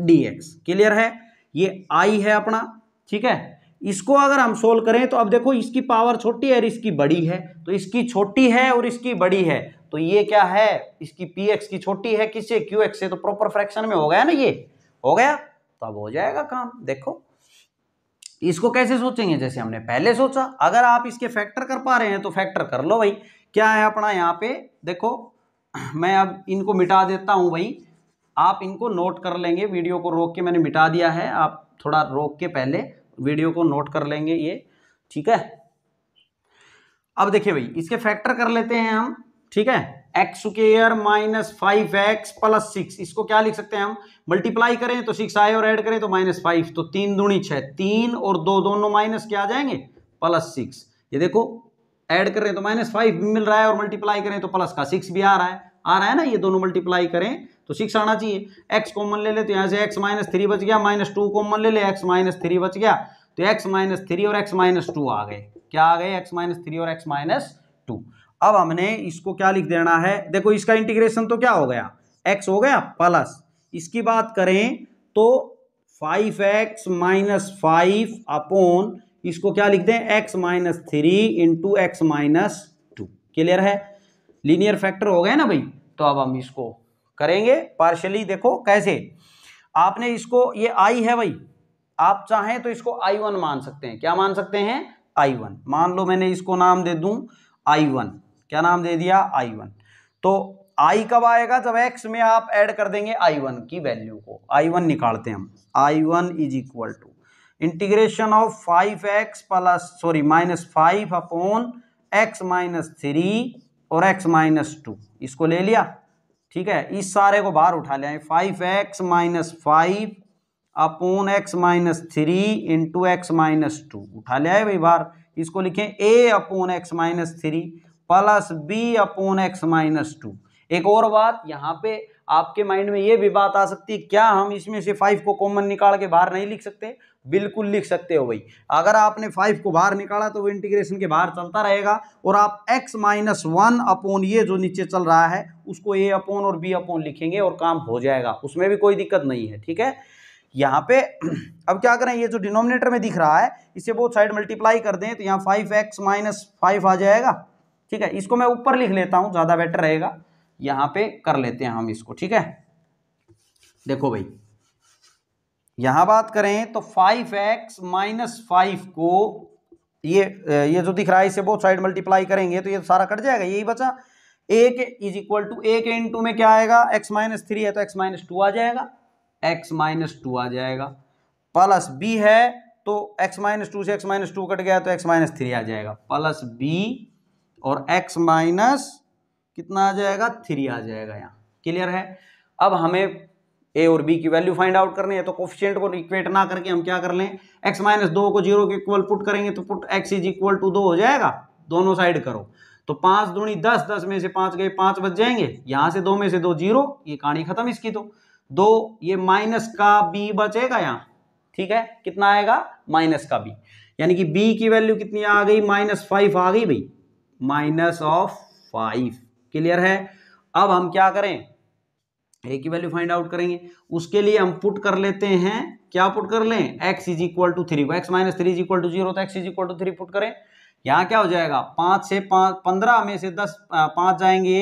dx, clear है, ये i है अपना, ठीक है। इसको अगर हम सोल्व करें तो अब देखो इसकी पावर छोटी है और इसकी बड़ी है, तो इसकी छोटी है और इसकी बड़ी है, तो ये क्या है, इसकी px की छोटी है किससे, qx से, तो प्रॉपर फ्रैक्शन में हो गया ना, ये हो गया, तो अब हो जाएगा काम। देखो इसको कैसे सोचेंगे, जैसे हमने पहले सोचा, अगर आप इसके फैक्टर कर पा रहे हैं तो फैक्टर कर लो भाई। क्या है अपना यहाँ पे देखो, मैं अब इनको मिटा देता हूं भाई, आप इनको नोट कर लेंगे, वीडियो को रोक के मैंने मिटा दिया है, आप थोड़ा रोक के पहले वीडियो को नोट कर लेंगे ये, ठीक है। अब देखिए भाई इसके फैक्टर कर लेते हैं हम, ठीक है, x square minus 5x plus 6, इसको क्या लिख सकते हैं हम, मल्टीप्लाई करें तो 6 आए और ऐड करें तो -5, तो 3 दूनी 6, 3 और 2 दोनों माइनस क्या आ जाएंगे +6, ये देखो ऐड कर रहे हैं तो -5 भी मिल रहा है और मल्टीप्लाई करें तो प्लस का 6 भी आ रहा है ना, ये दोनों मल्टीप्लाई करें तो 6 आना चाहिए। x कॉमन ले ले तो यहाँ से x -3 बच गया, -2 कॉमन ले ले x -3 बच गया, तो x -3 और x -2 आ गए, क्या आ गए, x -3 और x -2। अब हमने इसको क्या लिख देना है, देखो इसका इंटीग्रेशन तो क्या हो गया, x हो गया प्लस, इसकी बात करें तो 5x -5 अपॉन इसको क्या लिख दें, x -3 इंटू x -2, क्लियर है, लीनियर फैक्टर हो गए ना भाई। तो अब हम इसको करेंगे पार्शियली, देखो कैसे, आपने इसको, ये i है भाई, आप चाहें तो इसको i1 मान सकते हैं, क्या मान सकते हैं, i1 मान लो, मैंने इसको नाम दे दूं i1, क्या नाम दे दिया, i1। तो i कब आएगा, जब x में आप ऐड कर देंगे i1 की वैल्यू को, i1 निकालते हैं हम, i1 is equal to integration of 5x plus -5 upon x -3 और x -2, इसको ले लिया, ठीक है, इस सारे को बाहर उठा लिया, 5x -5 upon x -3 into x -2 उठा लिया है भाई बाहर, इसको लिखें a upon x -3 plus b upon x -2। एक और बात यहाँ पे आपके माइंड में ये भी बात आ सकती है, क्या हम इसमें से 5 को कॉमन निकाल के बाहर नहीं लिख सकते, बिल्कुल लिख सकते हो भाई। अगर आपने 5 को बाहर निकाला तो वो इंटीग्रेशन के बाहर चलता रहेगा, और आप x -1 अपॉन ये जो नीचे चल रहा है उसको a अपॉन और b अपॉन लिखेंगे और काम हो जाएगा, उसमें भी कोई दिक्कत नहीं है, ठीक है। यहाँ पे अब क्या करें, ये जो डिनोमिनेटर में दिख रहा है इसे बोथ साइड मल्टीप्लाई कर दें तो यहाँ 5x -5 आ जाएगा, ठीक है, इसको मैं ऊपर लिख लेता हूं, ज्यादा बेटर रहेगा, यहां पे कर लेते हैं हम इसको। ठीक है, देखो भाई यहां बात करें तो 5x माइनस 5 को ये जो दिख रहा है इसे बोथ साइड मल्टीप्लाई करेंगे तो ये सारा कट जाएगा, यही बचा। a के इज इक्वल टू a के इनटू में क्या आएगा, x माइनस 3 है तो x माइनस 2 आ जाएगा, x माइनस 2 आ जाएगा, प्लस b है तो x माइनस 2 से x माइनस 2 कट गया तो x माइनस 3 आ जाएगा, प्लस b और x माइनस कितना आ जाएगा, 3 आ जाएगा। यहाँ क्लियर है। अब हमें a और b की वैल्यू फाइंड आउट करनी है, तो कोफिशिएंट को इक्वेट ना करके हम क्या कर लें, x माइनस 2 को 0 के इक्वल पुट करेंगे तो put x is equal to 2 हो जाएगा, दोनों साइड करो तो 5 दूनी 10, 10 में से 5 गए 5 बच जाएंगे, यहां से 2 में से 2 0, ये कहानी खत्म इसकी। तो 2 ये माइनस का b बचेगा यहाँ, ठीक है, कितना आएगा माइनस का b, यानी कि b की वैल्यू कितनी आ गई, -5 आ गई भाई, -5। क्लियर है। अब हम क्या करें, a की वैल्यू फाइंड आउट करेंगे, उसके लिए हम पुट कर लेते हैं, क्या पुट कर लें, x is equal to 3, x minus 3 is equal to 0 तो x is equal to 3 put करें। यहाँ क्या हो जाएगा, 5 से 15 में से 10 5 जाएंगे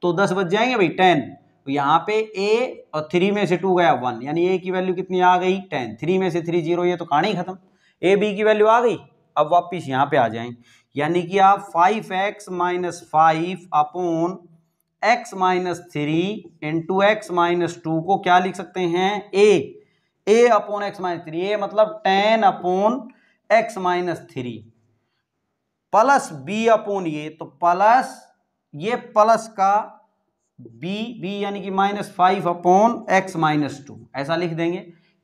तो 10 बच जाएंगे भाई 10, तो यहाँ पे a और 3 में से 2 गया 1, यानी a की वैल्यू कितनी आ गई 10, 3 में से 3 0, ये तो कहानी खत्म, a b की वैल्यू आ गई। अब वापिस यहाँ पे आ जाएं, यानी कि आप 5x minus 5 upon x minus 3 into x minus 2 को क्या लिख सकते हैं, a upon x minus 3, a मतलब 10 upon x minus 3 plus b upon ये, तो प्लस ये प्लस का b यानी कि -5 अपॉन एक्स माइनस 2, ऐसा लिख देंगे।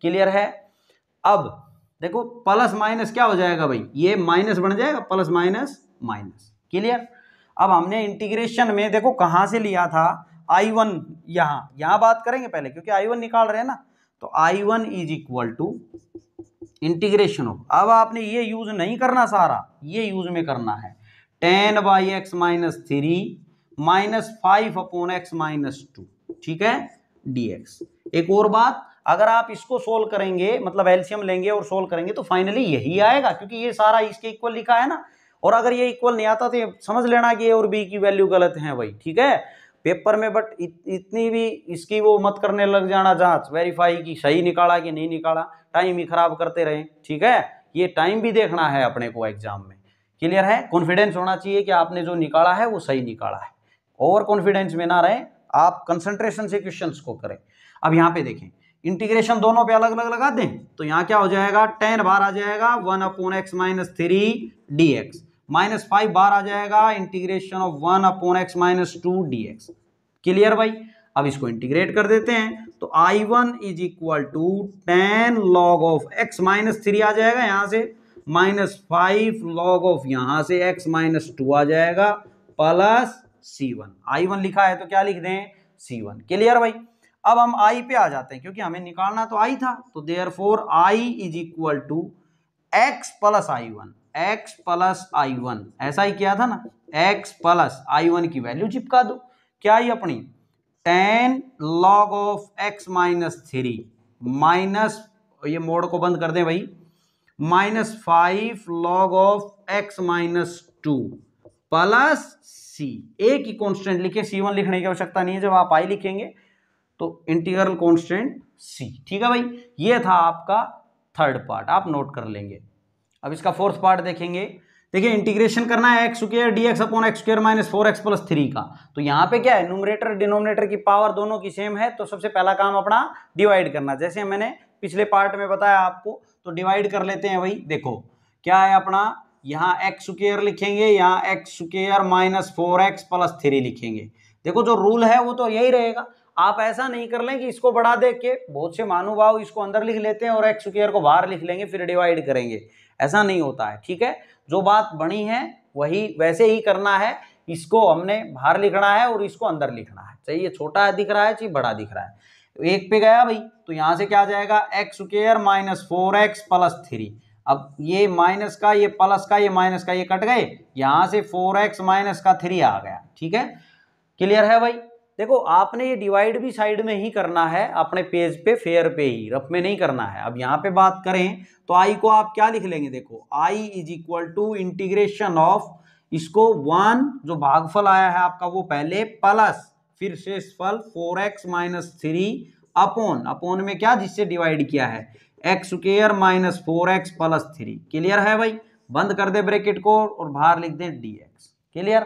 क्लियर है। अब देखो प्लस माइनस क्या हो जाएगा भाई, ये माइनस बन जाएगा, प्लस माइनस माइनस। क्लियर। अब हमने इंटीग्रेशन में देखो कहां से लिया था, I1 यहां बात करेंगे पहले, क्योंकि I1 निकाल रहे हैं ना, तो I1 is equal to integration of, अब आपने ये यूज नहीं करना, सारा ये यूज में करना है, 10 by x minus 3 -5 upon x minus 2, ठीक है, dx। एक और बात, अगर आप इसको सोल्व करेंगे, मतलब एलसीएम लेंगे और सोल्व करेंगे तो फाइनली यही आएगा, क्योंकि ये सारा इसके इक्वल लिखा है ना, और अगर ये इक्वल नहीं आता तो समझ लेना कि ए और बी की वैल्यू गलत है भाई, ठीक है, पेपर में। बट इतनी भी इसकी वो मत करने लग जाना जांच वेरीफाई की सही निकाला कि नहीं निकाला, टाइम ही खराब करते रहे, ठीक है, ये टाइम भी देखना है अपने को एग्जाम में। क्लियर है। कॉन्फिडेंस होना चाहिए कि आपने जो निकाला है वो सही निकाला है, ओवर कॉन्फिडेंस में ना रहे आप, कंसंट्रेशन से क्वेश्चंस को करें। अब यहाँ पे देखें, इंटीग्रेशन दोनों पे अलग अलग लगा दें तो यहाँ क्या हो जाएगा, 10 बार आ जाएगा 1 अपॉन एक्स माइनस 3 dx, -5 बार आ जाएगा integration of 1 upon x minus 2 dx। Clear भाई। अब इसको इंटीग्रेट कर देते हैं तो I1 is equal to 10 log of x minus 3 आ जाएगा यहाँ से, -5 लॉग ऑफ यहाँ से x माइनस 2 आ जाएगा, प्लस C1। I1 लिखा है तो क्या लिख दें, C1। क्लियर भाई। अब हम I पे आ जाते हैं, क्योंकि हमें निकालना तो I था, तो therefore I is equal to x plus I1, x plus I1, ऐसा ही किया था ना, x प्लस I1 की वैल्यू चिपका दो, क्या ही अपनी 10 log of x minus 3 minus, ये मोड को बंद कर दें भाई, -5 log of x minus 2 plus c, एक ही कॉन्स्टेंट लिखे, C1 लिखने की आवश्यकता नहीं है, जब आप I लिखेंगे तो इंटीग्रल कांस्टेंट c। ठीक है भाई, ये था आपका थर्ड पार्ट, आप नोट कर लेंगे। अब इसका फोर्थ पार्ट देखेंगे। देखिए इंटीग्रेशन करना है x square dx upon x square minus 4x plus 3 का, तो यहाँ पे क्या है, न्यूमरेटर डिनोमिनेटर की पावर दोनों की सेम है, तो सबसे पहला काम अपना डिवाइड करना, जैसे मैंने पिछले पार्ट में बताया आपको, तो डिवाइड कर लेते हैं भाई। देखो क्या है अपना, यहाँ एक्स स्क्वायर लिखेंगे, यहाँ x square minus 4x plus 3 लिखेंगे। देखो जो रूल है वो तो यही रहेगा, आप ऐसा नहीं कर लें कि इसको बढ़ा दे के, बहुत से महानुभाव इसको अंदर लिख लेते हैं और एक्स स्क्वायर को बाहर लिख लेंगे फिर डिवाइड करेंगे, ऐसा नहीं होता है। ठीक है, जो बात बनी है वही वैसे ही करना है, इसको हमने बाहर लिखना है और इसको अंदर लिखना है, चाहे ये छोटा दिख रहा है चाहे बड़ा दिख रहा है। एक पे गया भाई, तो यहां से क्या आ जाएगा, x square minus 4x plus 3, अब ये माइनस का ये प्लस का ये माइनस का ये कट गए, यहां से 4x माइनस का 3 आ गया। ठीक है, क्लियर है भाई। देखो आपने ये डिवाइड भी साइड में ही करना है, अपने पेज पे फेयर पे ही, रफ में नहीं करना है। अब यहाँ पे बात करें तो आई को आप क्या लिख लेंगे, देखो I is equal to integration of इसको 1 जो भागफल आया है आपका वो पहले प्लस फिर शेषफल 4x माइनस 3 अपोन में क्या जिससे डिवाइड किया है x square minus 4x plus 3। Clear है भाई? बंद कर दे ब्रैकेट को और बाहर लिख दे dx। क्लियर?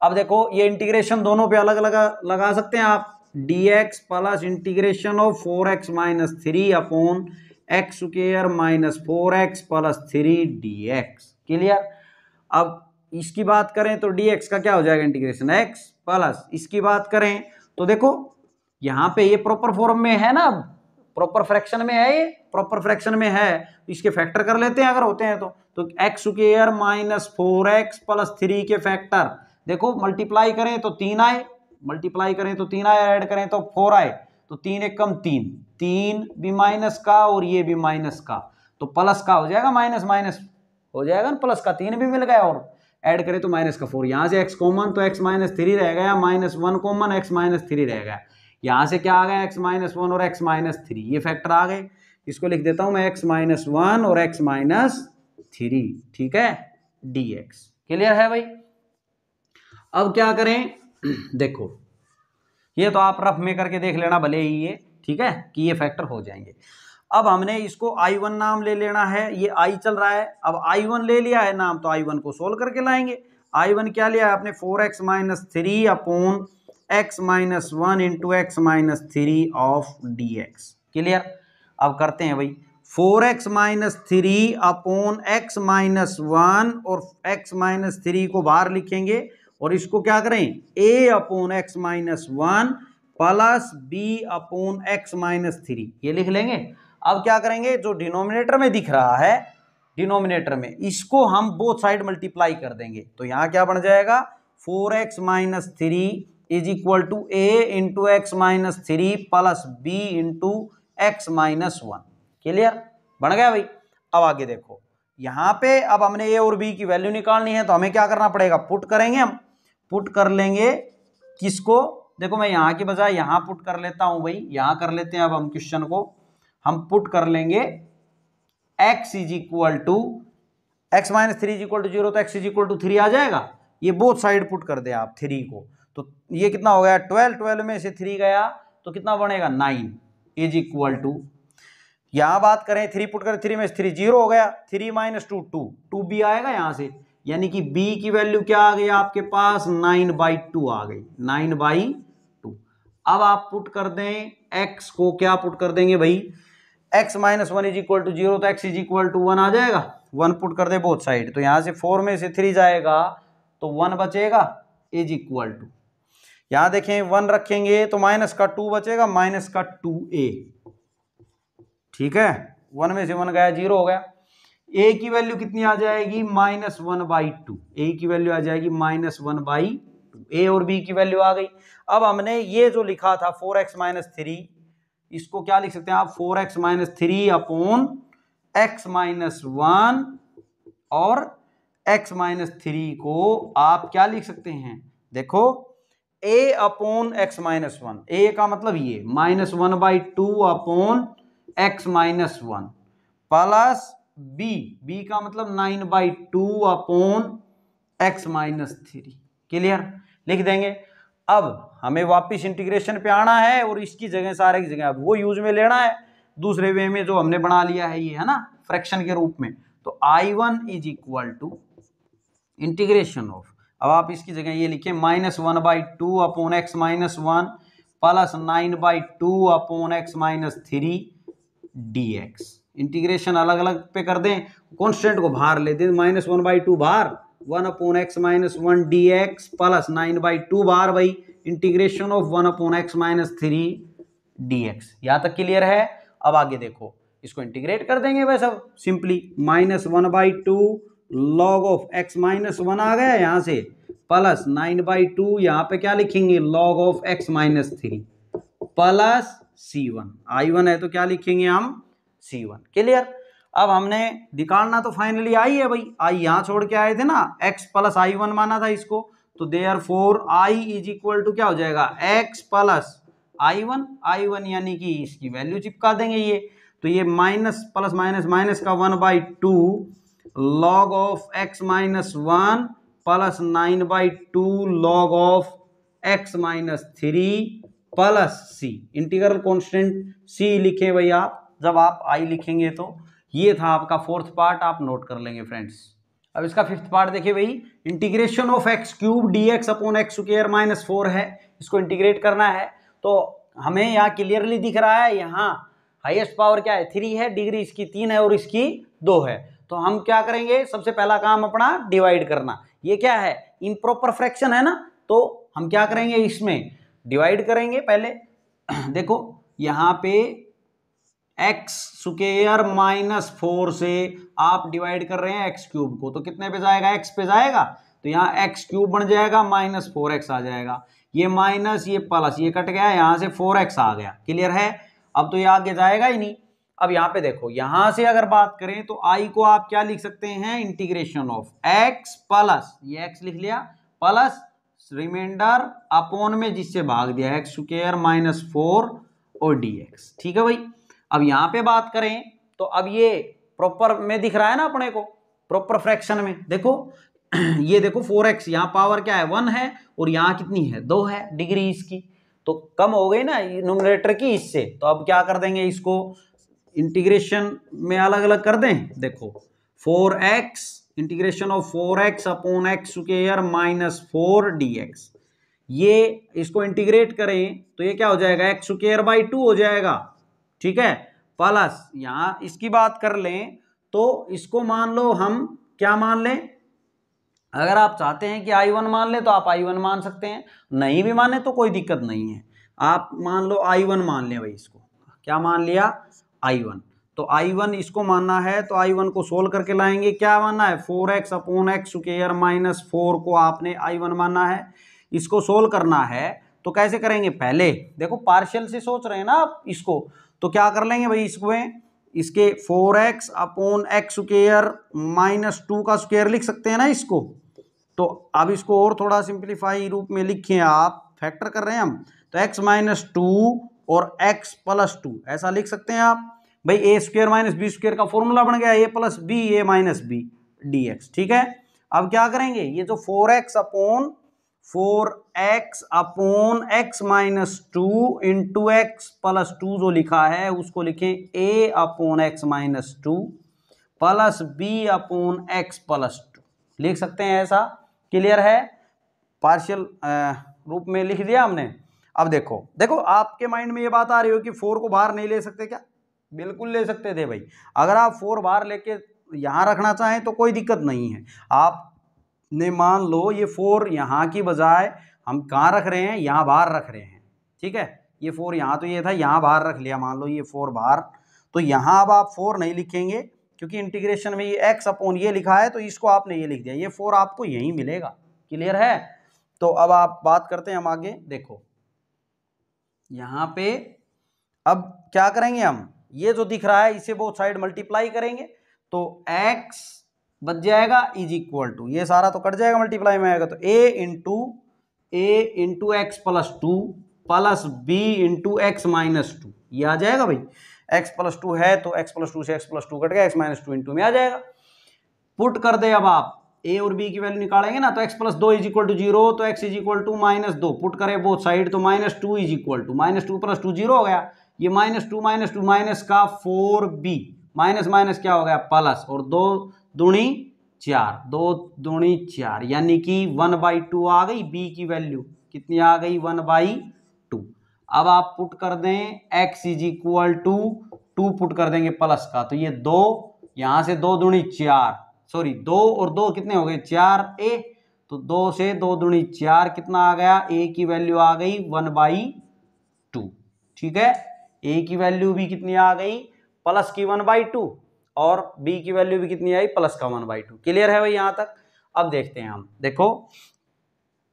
अब देखो ये इंटीग्रेशन दोनों पे अलग लगा सकते हैं आप, dx plus integration of 4x minus 3 upon x square minus 4x plus 3 dx। Clear? अब इसकी बात करें तो dx का क्या हो जाएगा इंटीग्रेशन x प्लस इसकी बात करें तो देखो यहां पे ये प्रॉपर फॉर्म में है ना, प्रॉपर फ्रैक्शन में है, ये प्रॉपर फ्रैक्शन में है, इसके फैक्टर कर लेते हैं अगर होते हैं तो x square minus 4x plus 3 के फैक्टर देखो मल्टीप्लाई करें तो 3 आए, मल्टीप्लाई करें तो 3 आए, ऐड करें तो 4 आए, तो 3 एक कम 3 भी माइनस का और ये भी माइनस का, तो प्लस का हो जाएगा माइनस माइनस हो जाएगा ना, प्लस का 3 भी मिल गया और ऐड करें तो माइनस का 4। यहां से x कॉमन तो x माइनस 3 रह गया, माइनस 1 कॉमन x माइनस 3 रह गया, यहां से क्या आ गया x माइनस 1 और x माइनस 3, ये फैक्टर आ गए। इसको लिख देता हूं मैं x माइनस 1 और x माइनस 3, ठीक है, dx। क्लियर है भाई? अब क्या करें देखो ये तो आप रफ में करके देख लेना भले ही ये, ठीक है, कि ये फैक्टर हो जाएंगे। अब हमने इसको I1 नाम ले लेना है, ये I चल रहा है, अब I1 ले लिया है नाम तो I1 को सोल्व करके लाएंगे। I1 क्या लिया है आपने 4x minus 3 upon x minus 1 into x minus 3 of dx। Clear? अब करते हैं भाई 4x minus 3 upon x minus 1 और x माइनस 3 को बाहर लिखेंगे और इसको क्या करें a upon x minus 1 plus b upon x minus 3 ये लिख लेंगे। अब क्या करेंगे जो डिनोमिनेटर में दिख रहा है, डिनोमिनेटर में इसको हम बोथ साइड मल्टीप्लाई कर देंगे, तो यहां क्या बन जाएगा 4x minus 3 is equal to a into x minus 3 plus b into x minus 1। Clear? बन गया भाई? अब आगे देखो यहां पे अब हमने a और b की वैल्यू निकालनी है तो हमें क्या करना पड़ेगा, पुट करेंगे, हम पुट कर लेंगे किसको, देखो मैं यहां की बजाय यहां पुट कर लेता हूं भाई, यहां कर लेते हैं। अब हम क्वेश्चन को हम पुट कर लेंगे x is equal to x minus 3 is equal to 0, तो x इज इक्वल टू 3 आ जाएगा। ये बोथ साइड पुट कर दे आप 3 को, तो ये कितना हो गया 12 में से 3 गया तो कितना बनेगा 9 इज इक्वल टू, यहां बात करें 3 पुट करें 3 में से 3 0 हो गया, 3 माइनस 2 2 b आएगा यहां से, यानी कि b की वैल्यू क्या आ गई आपके पास 9/2 आ गई, 9/2। अब आप पुट कर दें x को, क्या पुट कर देंगे भाई x minus 1 is equal to 0, तो x इज इक्वल टू 1 आ जाएगा, 1 पुट कर दे बोथ साइड, तो यहां से 4 में से 3 जाएगा तो 1 बचेगा इज इक्वल टू, यहां देखें 1 रखेंगे तो माइनस का 2 बचेगा, माइनस का 2a, ठीक है, 1 में से 1 गया 0 हो गया। a की वैल्यू कितनी आ जाएगी -1/2, a की वैल्यू आ जाएगी -1/2, a और b की वैल्यू आ गई। अब हमने ये जो लिखा था 4x माइनस 3, इसको क्या लिख सकते हैं आप 4x minus 3 upon x minus 1 और x माइनस 3 को आप क्या लिख सकते हैं, देखो a upon x minus 1, a का मतलब ये -1/2 upon x minus 1 plus b का मतलब 9/2 अपोन एक्स माइनस 3। क्लियर? लिख देंगे। अब हमें वापस इंटीग्रेशन पे आना है और इसकी जगह सारे की जगह अब वो यूज में लेना है दूसरे वे में जो हमने बना लिया है, ये है ना फ्रैक्शन के रूप में, तो I1 is equal to integration of, अब आप इसकी जगह ये लिखें -1/2 upon x minus 1 plus 9/2 upon x minus 3 dx। Integration अलग अलग पे कर दें, कॉन्स्टेंट को बाहर ले दें, -1/2 बाहर, 1 upon x minus 1 dx plus 9/2 बाहर भाई integration of 1 upon x minus 3 dx। यहां तक क्लियर है? अब आगे देखो इसको इंटीग्रेट कर देंगे भाई सब simply, -1/2 log of x minus 1 आ गया यहां से, प्लस 9/2 यहां पे क्या लिखेंगे log of x minus 3 plus c1, I1 है तो क्या लिखेंगे हम c1। क्लियर? अब हमने निकालना तो फाइनली आई है भाई, आई यहां छोड़ के आए थे ना, x प्लस I1 माना था इसको, तो therefore I is equal to क्या हो जाएगा x प्लस I1 यानी कि इसकी वैल्यू चिपका देंगे ये, तो ये माइनस प्लस माइनस माइनस का 1/2 log of x minus 1 plus 9/2 log of x minus 3 plus C. Integral constant C लिखे भाई आप, जब आप आई लिखेंगे तो। ये था आपका फोर्थ पार्ट, आप नोट कर लेंगे फ्रेंड्स। अब इसका फिफ्थ पार्ट देखिए भाई, integration of x cube D x upon x square minus 4 है, इसको इंटीग्रेट करना है। तो हमें यहाँ क्लियरली दिख रहा है, यहाँ हाईएस्ट पावर क्या है 3 है, डिग्री इसकी 3 है और इसकी 2 है। तो हम क्या करेंगे, सबसे पहला काम अपना डिवाइड करना। ये क्या है, इम्प्रॉपर फ्रैक्शन है ना, तो हम क्या करेंगे, इसमें डिवाइड करेंगे पहले। देखो यहाँ पे एक्स स्क्वायर माइनस 4 से आप डिवाइड कर रहे हैं एक्स क्यूब को, तो कितने पे जाएगा, एक्स पे जाएगा। तो यहाँ एक्स क्यूब बन जाएगा, माइनस 4x आ जाएगा। ये माइनस ये प्लस ये कट गया, यहाँ से 4x आ गया। क्लियर है, अब तो ये आगे जाएगा ही नहीं। अब यहाँ पे देखो, यहाँ से अगर बात करें तो आई को आप क्या लिख सकते हैं, इंटीग्रेशन ऑफ एक्स प्लस ये एक्स लिख लिया, प्लस रिमाइंडर अपॉन में जिससे भाग दिया एक्स स्क्वायर माइनस 4 और dx। ठीक है भाई। अब यहाँ पे बात करें तो अब ये प्रॉपर में दिख रहा है ना अपने को, प्रॉपर फ्रैक्शन में। देखो ये देखो 4x, यहाँ पावर क्या है 1 है और यहाँ कितनी है 2 है, डिग्री इसकी तो कम हो गई ना न्यूमरेटर की इससे। तो अब क्या कर देंगे, इसको इंटीग्रेशन में अलग अलग कर दें। देखो 4x integration of 4x upon x square minus 4 dx, ये इसको इंटीग्रेट करें तो ये क्या हो जाएगा, एक्स स्क्वायर बाई 2 हो जाएगा। ठीक है, प्लस यहाँ इसकी बात कर लें तो इसको मान लो हम क्या मान लें, अगर आप चाहते हैं कि I1 मान लें तो आप I1 मान सकते हैं, नहीं भी माने तो कोई दिक्कत नहीं है। आप मान लो I1 मान लें भाई, इसको क्या मान लिया I1। तो I1 इसको मानना है तो I1 को सोल्व करके लाएंगे, क्या मानना है 4x upon x square minus 4 को आपने I1 मानना है। इसको सोल्व करना है तो कैसे करेंगे, पहले देखो पार्शियल से सोच रहे हैं ना आप इसको, तो क्या कर लेंगे भाई, इसको इसके 4x upon x square minus 2 का स्क्वायर लिख सकते हैं ना इसको। तो अब इसको और थोड़ा सिंप्लीफाई रूप में लिखें आप, फैक्टर कर रहे हैं हम, तो x माइनस 2 और x प्लस 2 ऐसा लिख सकते हैं आप भाई। A square minus b square का फॉर्मूला बन गया, a plus b a minus b dx। ठीक है, अब क्या करेंगे, ये जो 4x upon x minus 2 into x plus 2 जो लिखा है उसको लिखें a upon x minus 2 plus B upon x plus 2 लिख सकते हैं ऐसा। क्लियर है, पार्शियल रूप में लिख दिया हमने। अब देखो आपके माइंड में ये बात आ रही हो कि 4 को बाहर नहीं ले सकते क्या, बिल्कुल ले सकते थे भाई। अगर आप 4 बाहर लेके यहाँ रखना चाहें तो कोई दिक्कत नहीं है। आपने मान लो ये 4 यहाँ की बजाय हम कहाँ रख रहे हैं, यहाँ बाहर रख रहे हैं। ठीक है, ये 4 यहाँ तो ये था, यहाँ बाहर रख लिया, मान लो ये 4 बाहर, तो यहाँ अब आप 4 नहीं लिखेंगे क्योंकि इंटीग्रेशन में ये x अपॉन ये लिखा है तो इसको आपने ये लिख दिया, ये 4 आपको यहीं मिलेगा। क्लियर है, तो अब आप बात करते हैं हम आगे। देखो यहाँ पे अब क्या करेंगे हम, ये जो दिख रहा है इसे बोथ साइड मल्टीप्लाई करेंगे तो x बच जाएगा इज इक्वल टू, ये सारा तो कट जाएगा मल्टीप्लाई में आएगा, तो a into x plus 2 plus b into x minus 2, ये आ जाएगा भाई। x प्लस 2 है तो x प्लस 2 से x प्लस 2 कट गया, x माइनस 2 इंटू में आ जाएगा। पुट कर दे, अब आप a और b की वैल्यू निकालेंगे ना, तो x plus 2 is equal to 0, तो x is equal to minus 2, put करें बोथ साइड तो minus 2 is equal to minus 2 plus 2 0 हो गया, ये माइनस 2 माइनस का 4b माइनस माइनस क्या हो गया प्लस, और 2 दूनी 4 यानी कि 1/2 आ गई, b की वैल्यू कितनी आ गई 1/2। अब आप पुट कर दें x is equal to 2 put कर देंगे प्लस का, तो ये 2 यहाँ से 2 दूनी 4, सॉरी 2 और 2 कितने हो गए 4a, तो 2 से 2 दूनी 4 कितना आ गया, a की वैल्यू आ गई 1/2। ठीक है, a की वैल्यू भी कितनी आ गई प्लस की 1/2 और b की वैल्यू भी कितनी आई प्लस का 1/2। क्लियर है भाई यहाँ तक। अब देखते हैं हम, देखो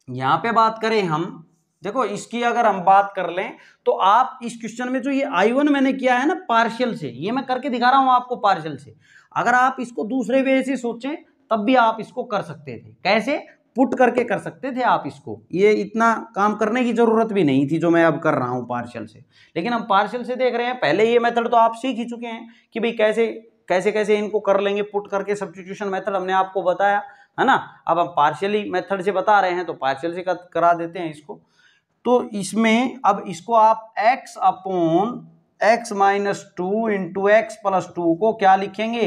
यहाँ पे बात करें हम, देखो इसकी अगर हम बात कर लें तो आप इस क्वेश्चन में जो ये I1 मैंने किया है ना पार्शियल से, ये मैं करके दिखा रहा हूं आपको पार्शियल से, अगर आप इसको दूसरे वे से सोचें तब भी आप इसको कर सकते थे। कैसे, पुट करके कर सकते थे आप इसको, ये इतना काम करने की जरूरत भी नहीं थी जो मैं अब कर रहा हूं पार्शियल से। लेकिन हम पार्शियल से देख रहे हैं, पहले ये मेथड तो आप सीख ही चुके हैं कि भाई कैसे कैसे कैसे इनको कर लेंगे पुट करके, सब्स्टिट्यूशन मेथड हमने आपको बताया है ना। अब हम पार्शियली मेथड से बता रहे हैं तो पार्शियल से करा देते हैं इसको। तो इसमें अब इसको आप x upon x minus 2 into x plus 2 को क्या लिखेंगे,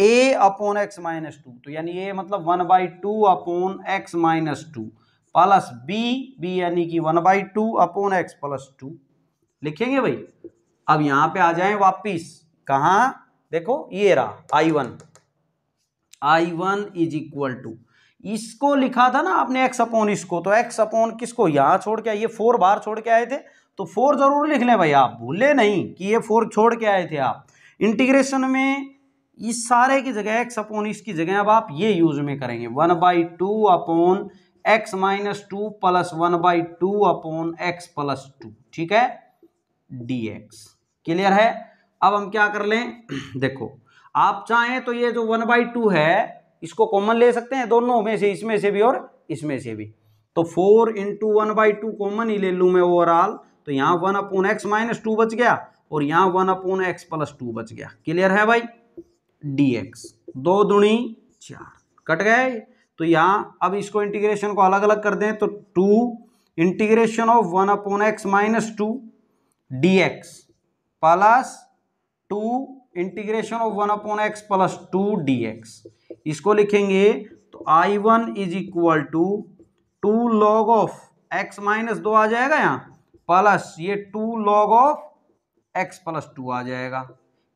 a अपॉन एक्स माइनस 2, तो यानी ये मतलब 1/2 upon x minus 2 plus b यानी कि 1/2 अपॉन एक्स प्लस 2 लिखेंगे भाई। अब यहां पे आ जाएं वापिस, कहां, देखो ये रहा I1 इज इक्वल टू, इसको लिखा था ना आपने x अपॉन इसको, तो x अपॉन किसको यहां छोड़ के, ये 4 बाहर छोड़ के आए थे तो 4 जरूर लिख लें भाई, आप भूले नहीं कि ये 4 छोड़ के आए थे आप। इंटीग्रेशन में इस सारे की जगह x अपॉन इसकी जगह अब आप ये यूज में करेंगे 1/2 upon x minus 2 plus 1/2 upon x plus 2, ठीक है, dx। क्लियर है। अब हम क्या कर लें, देखो आप चाहें तो ये जो 1/2 है इसको कॉमन ले सकते हैं दोनों में से, इसमें से भी और इसमें से भी, तो 4 इंटू 1/2 कॉमन ही ले लूं मैं ओवरऑल, तो यहाँ 1 अपॉन एक्स माइनस 2 बच गया और यहाँ 1 अपॉन एक्स प्लस 2 बच गया। क्लियर है भाई, dx 2 दूनी 4 कट गए। तो यहाँ अब इसको इंटीग्रेशन को अलग अलग कर दें तो 2 integration of 1 upon x minus 2 dx plus 2 integration of 1 upon x plus 2 dx, इसको लिखेंगे तो I1 is equal to 2 log of x minus 2 आ जाएगा यहाँ, प्लस ये 2 लॉग ऑफ x प्लस 2 आ जाएगा।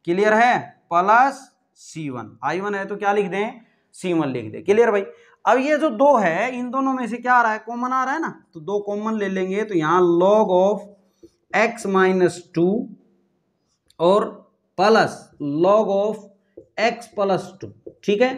क्लियर है, प्लस C1, I1 है तो क्या लिख दें, C1 लिख दें। क्लियर भाई। अब ये जो 2 है इन दोनों में से क्या आ रहा है, कॉमन आ रहा है ना, तो 2 कॉमन ले लेंगे, तो यहाँ log ऑफ x माइनस 2 और plus log of x plus 2, ठीक है,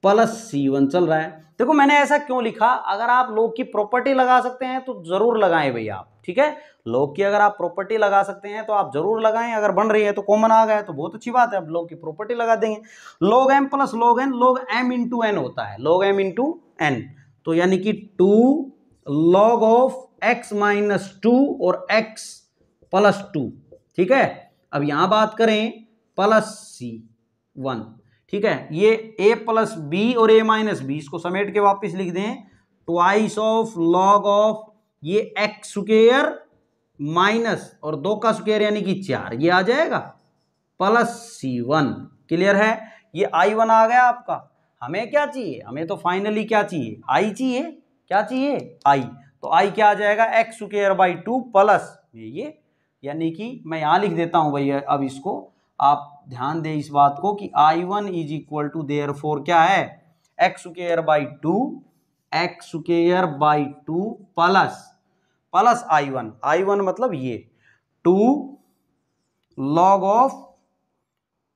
प्लस C1 चल रहा है। देखो मैंने ऐसा क्यों लिखा, अगर आप log की प्रॉपर्टी लगा सकते हैं तो जरूर लगाएं भाई आप, ठीक है, log की अगर आप प्रॉपर्टी लगा सकते हैं तो आप जरूर लगाएं, अगर बन रही है तो कॉमन आ गया तो बहुत अच्छी बात है, अब log की प्रॉपर्टी लगा देंगे। log m plus log n, log m into n होता है, log m इंटू n, तो यानी कि 2 log ऑफ x माइनस 2 और x प्लस 2, ठीक है। अब यहां बात करें प्लस C1, ठीक है, ये a प्लस बी और a माइनस बी, इसको समेट के वापस लिख दें, ट्वाइस ऑफ लॉग ऑफ ये एक्स स्क्वायर माइनस और 2 का स्क्वायर यानी कि 4, ये आ जाएगा प्लस C1। क्लियर है, ये I1 आ गया आपका। हमें क्या चाहिए, हमें तो फाइनली क्या चाहिए, I चाहिए, क्या चाहिए I, तो I क्या आ जाएगा एक्स स्क्वायर बाई 2 प्लस ये, यानी कि मैं यहां लिख देता हूं भैया, अब इसको आप ध्यान दें इस बात को कि I1 is equal to therefore क्या है, x square by 2, x square by 2 plus I1 मतलब ये 2 log of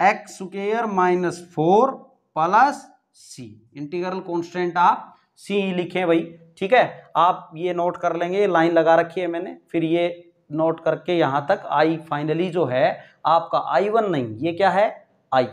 x square minus 4 plus C, integral constant आप C लिखे भाई, ठीक है। आप ये नोट कर लेंगे, लाइन लगा रखी है मैंने, फिर ये नोट करके यहां तक I फाइनली जो है आपका I1 नहीं, ये क्या है I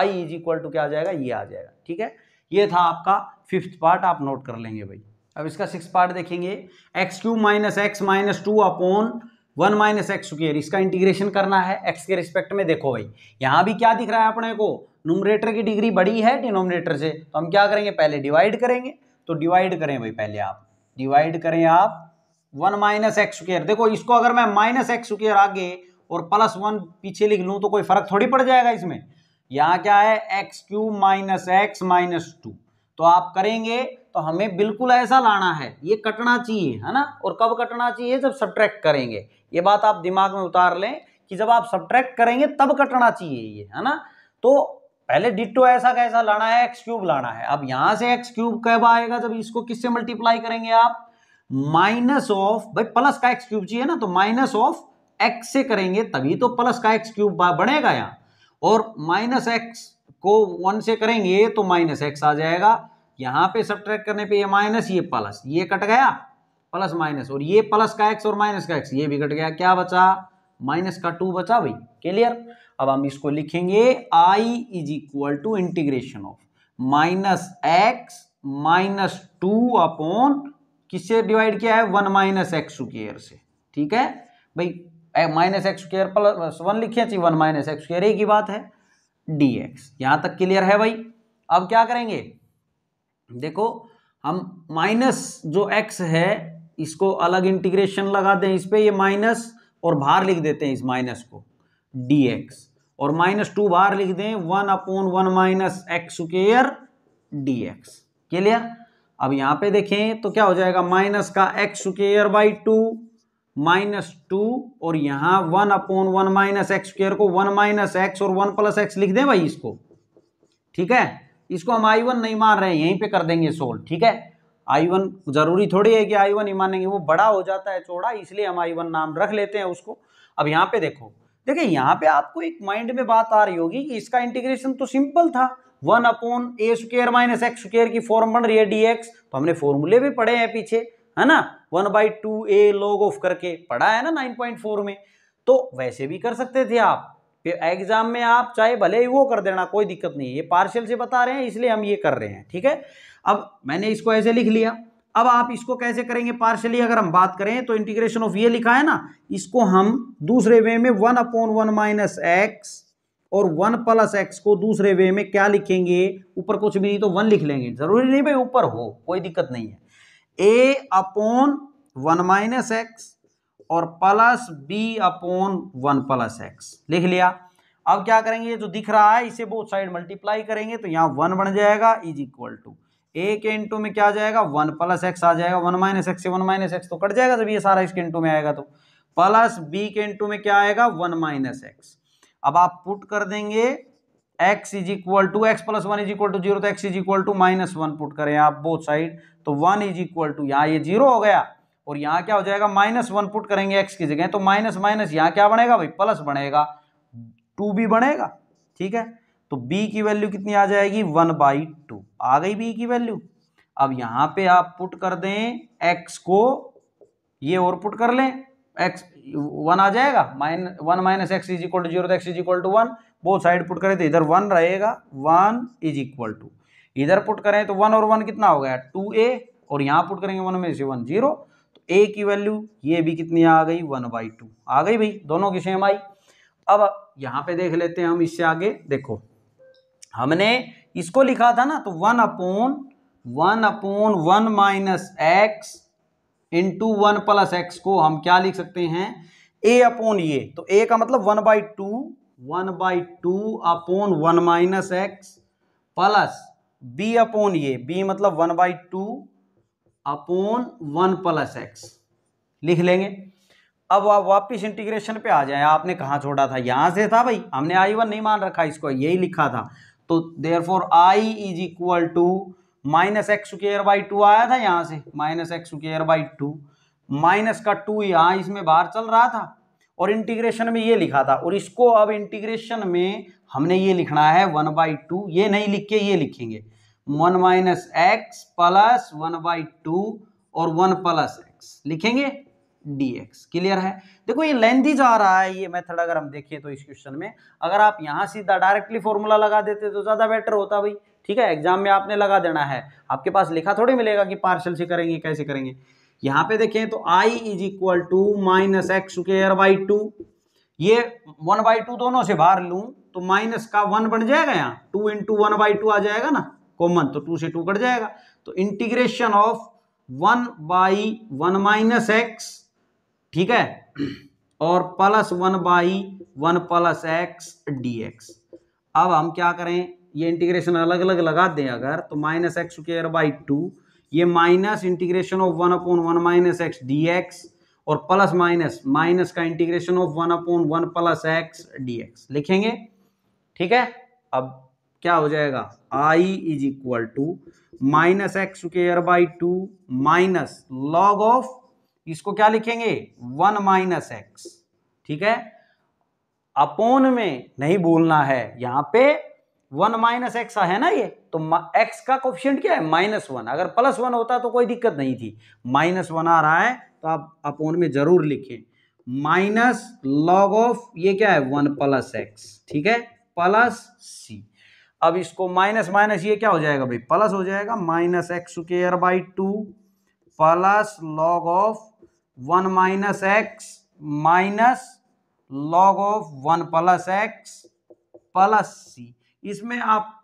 इज इक्वल टू क्या आ जाएगा, ये आ जाएगा, ठीक है। ये था आपका 5th पार्ट, आप नोट कर लेंगे भाई। अब इसका 6th पार्ट देखेंगे, x cube minus x minus 2 upon 1 minus x square, इसका इंटीग्रेशन करना है एक्स के रिस्पेक्ट में। देखो भाई यहां भी क्या दिख रहा है अपने को, न्यूमरेटर की डिग्री बड़ी है डिनोमिनेटर से, तो हम क्या करेंगे, पहले डिवाइड करेंगे, तो डिवाइड करें भाई, पहले आप डिवाइड करें आप 1 माइनस एक्स स्क्वायर। देखो इसको अगर मैं माइनस एक्स स्क्वायर आगे और प्लस 1 पीछे लिख लूं तो कोई फर्क थोड़ी पड़ जाएगा इसमें। यहाँ क्या है, x cube minus x minus 2, तो आप करेंगे तो हमें बिल्कुल ऐसा लाना है, ये कटना चाहिए है ना। और कब कटना चाहिए, जब सब्ट्रैक्ट करेंगे, ये बात आप दिमाग में उतार लें कि जब आप सब्ट्रैक्ट करेंगे तब कटना चाहिए ये, है ना। तो पहले डिट्टो ऐसा कैसा लाना है, एक्स क्यूब लाना है। अब यहां से एक्स क्यूब कब आएगा, जब इसको किससे मल्टीप्लाई करेंगे आप, माइनस ऑफ, भाई प्लस का एक्स क्यूब चाहिए ना, तो माइनस ऑफ एक्स से करेंगे तभी तो प्लस का एक्स क्यूब बनेगा यहाँ, और माइनस एक्स को 1 से करेंगे तो माइनस एक्स आ जाएगा। यहाँ पे सब्ट्रैक्ट करने पे ये माइनस ये प्लस, ये कट गया प्लस माइनस, और ये प्लस का एक्स और माइनस का एक्स ये भी कट गया, क्या बचा, माइनस का 2 बचा भाई। क्लियर। अब हम इसको लिखेंगे I is equal to integration of minus x minus 2 upon किससे डिवाइड किया है, 1 माइनस एक्स स्क्वायर से, ठीक है भाई। माइनस एक्स स्क्वायर प्लस 1 लिखे चाहिए, 1 माइनस एक्स स्क्वायर एक ही बात है। dx। यहां तक क्लियर है भाई। अब क्या करेंगे, देखो हम माइनस जो x है इसको अलग इंटीग्रेशन लगा दें इस पे, ये माइनस और बाहर लिख देते हैं इस माइनस को dx, और -2 बाहर लिख दें 1/1 minus x square dx। Clear. अब यहां पे देखें तो क्या हो जाएगा, माइनस का एक्स स्क्वायर बाई 2 -2, और यहां 1/1 माइनस एक्स स्क्वायर को 1 माइनस एक्स और 1 प्लस एक्स लिख दें भाई इसको। ठीक है, इसको हम I1 नहीं मान रहे हैं, यहीं पे कर देंगे सोल्व। ठीक है, I1 जरूरी थोड़ी है कि I1 ही मानेंगे, वो बड़ा हो जाता है चौड़ा, इसलिए हम I1 नाम रख लेते हैं उसको। अब यहाँ पे देखो, देखिए यहाँ पे आपको एक माइंड में बात आ रही होगी कि इसका इंटीग्रेशन तो सिंपल था, 1/a square minus x square की फॉर्म बन रही है dx, तो हमने फॉर्मूले भी पढ़े हैं पीछे, है ना, 1/2a log ऑफ करके पढ़ा है ना 9.4 में। तो वैसे भी कर सकते थे आप, एग्जाम में आप चाहे भले ही वो कर देना, कोई दिक्कत नहीं है, ये पार्शियल से बता रहे हैं इसलिए हम ये कर रहे हैं। ठीक है, अब मैंने इसको ऐसे लिख लिया। अब आप इसको कैसे करेंगे पार्शियली, अगर हम बात करें तो इंटीग्रेशन ऑफ ये लिखा है ना, इसको हम दूसरे वे में 1/1 माइनस एक्स और 1 प्लस एक्स को दूसरे वे में क्या लिखेंगे, ऊपर कुछ भी नहीं तो 1 लिख लेंगे, जरूरी नहीं भाई ऊपर हो, कोई दिक्कत नहीं है। a/1 माइनस एक्स और प्लस b/1 प्लस एक्स लिख लिया। अब क्या करेंगे, जो दिख रहा है इसे बोथ साइड मल्टीप्लाई करेंगे तो यहाँ 1 बन जाएगा, इज इक्वल टू a के इंटू में क्या आ जाएगा 1 प्लस एक्स आ जाएगा, 1 माइनस एक्स से 1 माइनस एक्स तो कट जाएगा जब ये सारा इसके इंटू में आएगा, तो प्लस b के इंटू में क्या आएगा 1 माइनस एक्स। अब आप पुट कर देंगे x is equal to x plus 1 is equal to 0, तो x is equal to -1 put करें आप बोथ साइड, तो 1 इज इक्वल टू यहाँ ये 0 हो गया, और यहाँ क्या हो जाएगा -1 पुट करेंगे x की जगह, तो माइनस माइनस यहाँ क्या बनेगा भाई प्लस बनेगा, 2b बनेगा। ठीक है, तो b की वैल्यू कितनी आ जाएगी 1/2 आ गई b की वैल्यू। अब यहाँ पे आप पुट कर दें x को, ये और पुट कर लें, x 1 आ जाएगा, 1 minus x is equal to 0, तो x is equal to 1, both side put करें तो इधर 1 रहेगा, 1 इज इक्वल टू, इधर पुट करें तो 1 और 1 कितना हो गया 2a, और यहाँ पुट करेंगे 1 में से 1 0, तो a की वैल्यू ये भी कितनी आ गई 1/2 आ गई भाई, दोनों की सेम आई। अब यहाँ पे देख लेते हैं हम इससे आगे, देखो हमने इसको लिखा था ना, तो 1/1 minus x into 1 plus x को हम क्या लिख सकते हैं a/ये, तो a का मतलब 1/2 माइनस एक्स प्लस b/ये, b मतलब 1/2 प्लस एक्स लिख लेंगे। अब आप वापिस इंटीग्रेशन पे आ जाए, आपने कहाँ छोड़ा था, यहां से था भाई, हमने I1 नहीं मान रखा, इसको यही लिखा था, तो therefore I is equal to minus x square by 2 आया था यहाँ से, minus x square by 2, minus का 2 यहाँ इसमें बाहर चल रहा था, और इंटीग्रेशन में ये लिखा था, और इसको अब इंटीग्रेशन में हमने ये लिखना है 1/2, ये नहीं लिख के ये लिखेंगे 1 माइनस एक्स प्लस 1/2 और 1 प्लस एक्स लिखेंगे dx। क्लियर है। देखो ये लेंथी जा रहा है ये मेथड, अगर हम देखें तो इस क्वेश्चन में अगर आप यहां सीधा डायरेक्टली फॉर्मूला लगा देते तो ज्यादा बेटर होता भाई। ठीक है, एग्जाम में आपने लगा देना है, आपके पास लिखा थोड़ी मिलेगा कि पार्शियल से करेंगे कैसे करेंगे। यहाँ पे देखें तो I is equal to minus x square by 2, ये 1/2 दोनों से बाहर लूं तो माइनस का 1 बन जाएगा, यहाँ 2 इंटू 1/2 आ जाएगा ना कॉमन, तो 2 से 2 कट जाएगा, तो इंटीग्रेशन ऑफ 1/1 माइनस एक्स, ठीक है, और प्लस 1/1 प्लस एक्स dx। अब हम क्या करें, ये इंटीग्रेशन अलग अलग लगा दें अगर, तो माइनस एक्स स्क्वायर बाई 2, ये minus integration of 1/1 minus x dx, और प्लस माइनस माइनस का integration of 1/1 plus x dx लिखेंगे। ठीक है, अब क्या हो जाएगा I is equal to minus x square by 2 minus log of, इसको क्या लिखेंगे 1 माइनस एक्स, ठीक है, अपोन में नहीं भूलना है, यहां पे 1 माइनस एक्स है ना ये, तो x का कोफिशिएंट क्या है -1, अगर +1 होता तो कोई दिक्कत नहीं थी, -1 आ रहा है तो आप अपोन में जरूर लिखें, माइनस लॉग ऑफ ये क्या है 1 प्लस एक्स, ठीक है, प्लस c। अब इसको माइनस माइनस ये क्या हो जाएगा भाई प्लस हो जाएगा, minus x square by 2 plus log of 1 minus x minus log of 1 plus X plus C. इसमें आप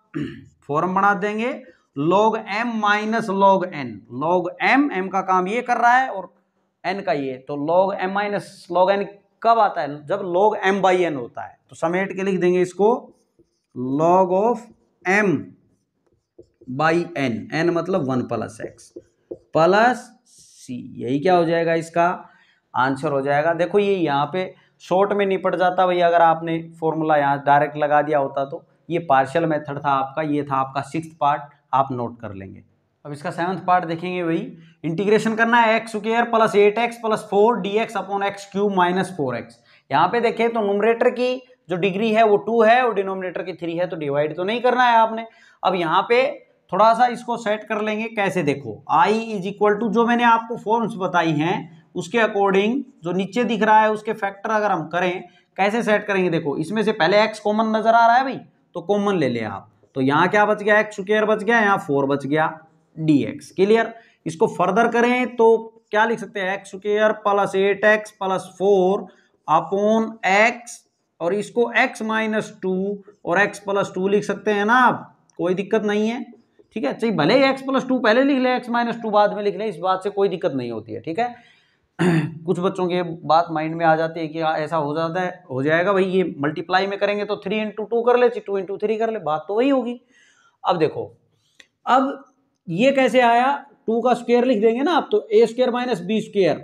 फॉर्म बना देंगे log m minus log n। log m का काम ये कर रहा है और n का ये, तो log m minus log n कब आता है? जब log m बाई n होता है। तो समेट के लिख देंगे इसको log of m by n, n मतलब 1 प्लस x प्लस c। यही क्या हो जाएगा? इसका आंसर हो जाएगा। देखो ये यहाँ पे शॉर्ट में निपट जाता भाई, अगर आपने फॉर्मूला यहाँ डायरेक्ट लगा दिया होता तो। ये पार्शियल मेथड था आपका, ये था आपका 6th पार्ट, आप नोट कर लेंगे। अब इसका 7th पार्ट देखेंगे भाई। इंटीग्रेशन करना है x square plus 8x plus 4 dx upon x cube minus 4x। यहाँ पे देखें तो न्यूमरेटर की जो डिग्री है वो 2 है और डिनोमिनेटर की 3 है, तो डिवाइड तो नहीं करना है आपने। अब यहाँ पे थोड़ा सा इसको सेट कर लेंगे। कैसे? देखो i इज इक्वल टू, जो मैंने आपको फॉर्म्स बताई हैं उसके अकॉर्डिंग जो नीचे दिख रहा है उसके फैक्टर अगर हम करें, कैसे सेट करेंगे? देखो इसमें से पहले x कॉमन नजर आ रहा है भाई, तो कॉमन ले ले आप। तो यहाँ क्या बच गया? एक्स स्क्वायर बच गया, यहाँ 4 बच गया dx। क्लियर? इसको फर्दर करें तो क्या लिख सकते हैं? X square plus 8x plus 4 upon x, और इसको x माइनस 2 और x प्लस 2 लिख सकते हैं ना आप, कोई दिक्कत नहीं है। ठीक है, चाहिए भले ही x प्लस 2 पहले लिख ले, x माइनस 2 बाद में लिख ले, इस बात से कोई दिक्कत नहीं होती है। ठीक है, कुछ बच्चों के बात माइंड में आ जाती है कि ऐसा हो जाता है, हो जाएगा भाई, ये मल्टीप्लाई में करेंगे तो 3 इंटू 2 कर ले, 2 इंटू 3 कर ले, बात तो वही होगी। अब देखो, अब ये कैसे आया? 2 का स्क्वायर लिख देंगे ना आप, तो ए स्क्वायर माइनस बी स्क्वायर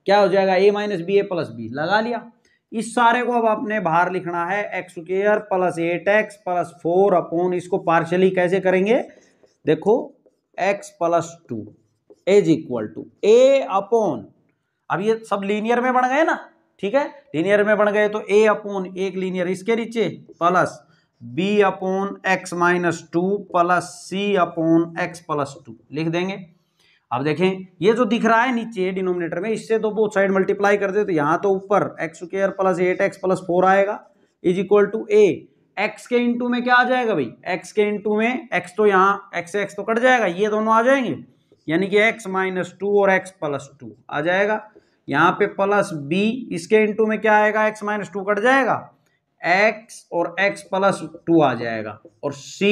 क्या हो जाएगा? ए माइनस बी, ए प्लस बी लगा लिया। इस सारे को अब आपने बाहर लिखना है, x square plus 8x plus 4 upon, इसको पार्शियली कैसे करेंगे? देखो x plus 2 is equal to a upon, अब ये सब लीनियर में बन गए ना। ठीक है, लीनियर में बन गए तो a अपॉन एक लीनियर इसके नीचे plus b upon x minus 2 plus c upon x plus 2 लिख देंगे। अब देखें ये जो दिख रहा है नीचे डिनोमिनेटर में, इससे तो बोथ साइड मल्टीप्लाई कर दे, तो यहाँ तो ऊपर x square plus 8x plus 4 आएगा is equal to a। x के इंटू में क्या आ जाएगा भाई? x के इंटू में x, तो यहाँ x से x तो कट जाएगा, ये दोनों आ जाएंगे, यानी कि x माइनस 2 और x प्लस 2 आ जाएगा। यहाँ पे प्लस b, इसके इंटू में क्या आएगा? x माइनस 2 कट जाएगा, x और x प्लस 2 आ जाएगा, और c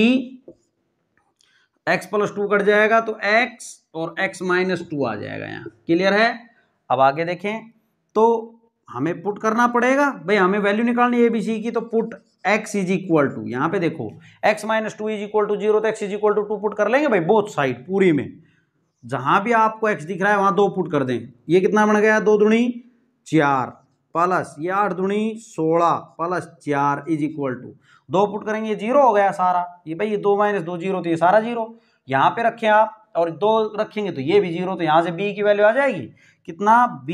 x प्लस 2 कट जाएगा तो x और x माइनस 2 आ जाएगा। यहाँ क्लियर है? अब आगे देखें तो हमें पुट करना पड़ेगा भाई, हमें वैल्यू निकालनी है ABC की, तो put x is equal to, यहाँ पे देखो x minus 2 is equal to 0, तो x is equal to 2 put कर लेंगे भाई बोथ साइड पूरी में। जहां भी आपको x दिख रहा है वहां 2 पुट कर दें। ये कितना बन गया? 2 दूनी 4 प्लस ये 8 दूनी 16 plus 4 is equal to 2 put करेंगे, 0 हो गया सारा। ये भाई ये 2 माइनस 2 0, तो ये सारा 0 यहाँ पे रखें आप, और 2 रखेंगे तो ये भी 0, तो यहाँ से b की वैल्यू आ जाएगी कितना? b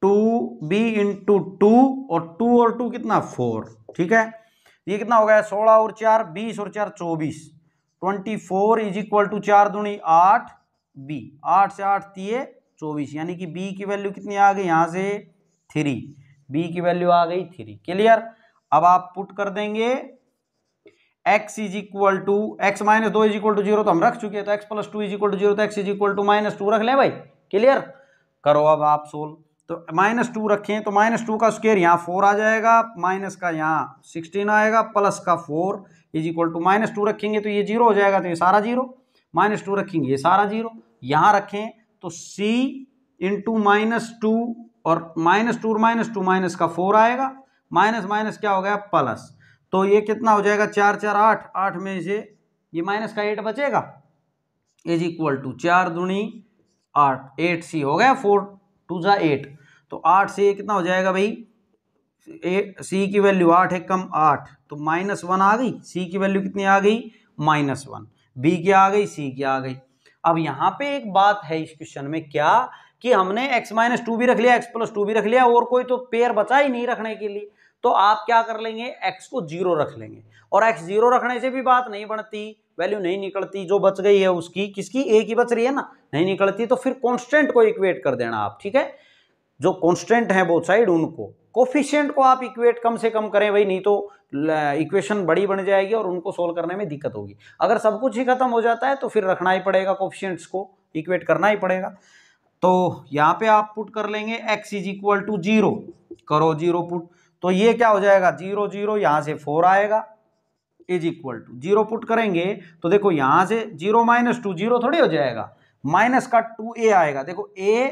2b इंटू 2 और 2 कितना? 4। ठीक है, ये कितना हो गया? 16 और 4 20 और 4 24, 24 इज इक्वल टू 4 दूनी 8 b, 8 से 8 दिए 24, यानी कि b की वैल्यू कितनी आ गई? यहाँ से 3, b की वैल्यू आ गई 3। क्लियर? अब आप पुट कर देंगे x is equal to, x minus 2 is equal to 0 तो हम रख चुके हैं, तो x plus 2 is equal to 0, तो x is equal to minus 2 रख लें भाई। क्लियर? करो अब आप सोल्व, तो माइनस 2 रखें तो माइनस 2 का स्क्वायर यहाँ 4 आ जाएगा, माइनस का यहाँ 16 आएगा, प्लस का 4 इज इक्वल टू माइनस 2 रखेंगे तो ये 0 हो जाएगा, तो ये सारा 0, माइनस 2 रखेंगे ये सारा 0, यहाँ रखें तो c इंटू माइनस 2 और माइनस 2 माइनस का 4 आएगा, माइनस माइनस क्या हो गया? प्लस, तो ये कितना हो जाएगा? 4 4 8, 8 में से ये माइनस का 8 बचेगा इज इक्वल टू 4 दूनी 8, 8c हो गया, 4 2 जा 8, तो 8 से कितना हो जाएगा भाई? c की वैल्यू 8 है कम 8, तो माइनस 1 आ गई। c की वैल्यू कितनी आ गई? माइनस 1। b की आ गई, c की आ गई। अब यहाँ पे एक बात है इस क्वेश्चन में, क्या कि हमने x माइनस 2 भी रख लिया, x प्लस 2 भी रख लिया, और कोई तो पेयर बचा ही नहीं रखने के लिए, तो आप क्या कर लेंगे? x को 0 रख लेंगे, और x 0 रखने से भी बात नहीं बनती, वैल्यू नहीं निकलती, जो बच गई है उसकी, किसकी? a की बच रही है ना, नहीं निकलती, तो फिर कांस्टेंट को इक्वेट कर देना आप। ठीक है, जो कांस्टेंट है बोथ साइड उनको, कोफिशिएंट को आप इक्वेट कम से कम करें भाई, नहीं तो इक्वेशन बड़ी बन जाएगी और उनको सोल्व करने में दिक्कत होगी। अगर सब कुछ ही खत्म हो जाता है तो फिर रखना ही पड़ेगा, कोफिशिएंट्स को इक्वेट करना ही पड़ेगा। तो यहाँ पे आप पुट कर लेंगे x इज इक्वल टू 0, करो 0 पुट, तो ये क्या हो जाएगा 0 0, यहां से 4 आएगा इज इक्वल टू 0 पुट करेंगे तो देखो यहां से 0 - 2 0 थोड़ी हो जाएगा, माइनस का 2a आएगा। देखो a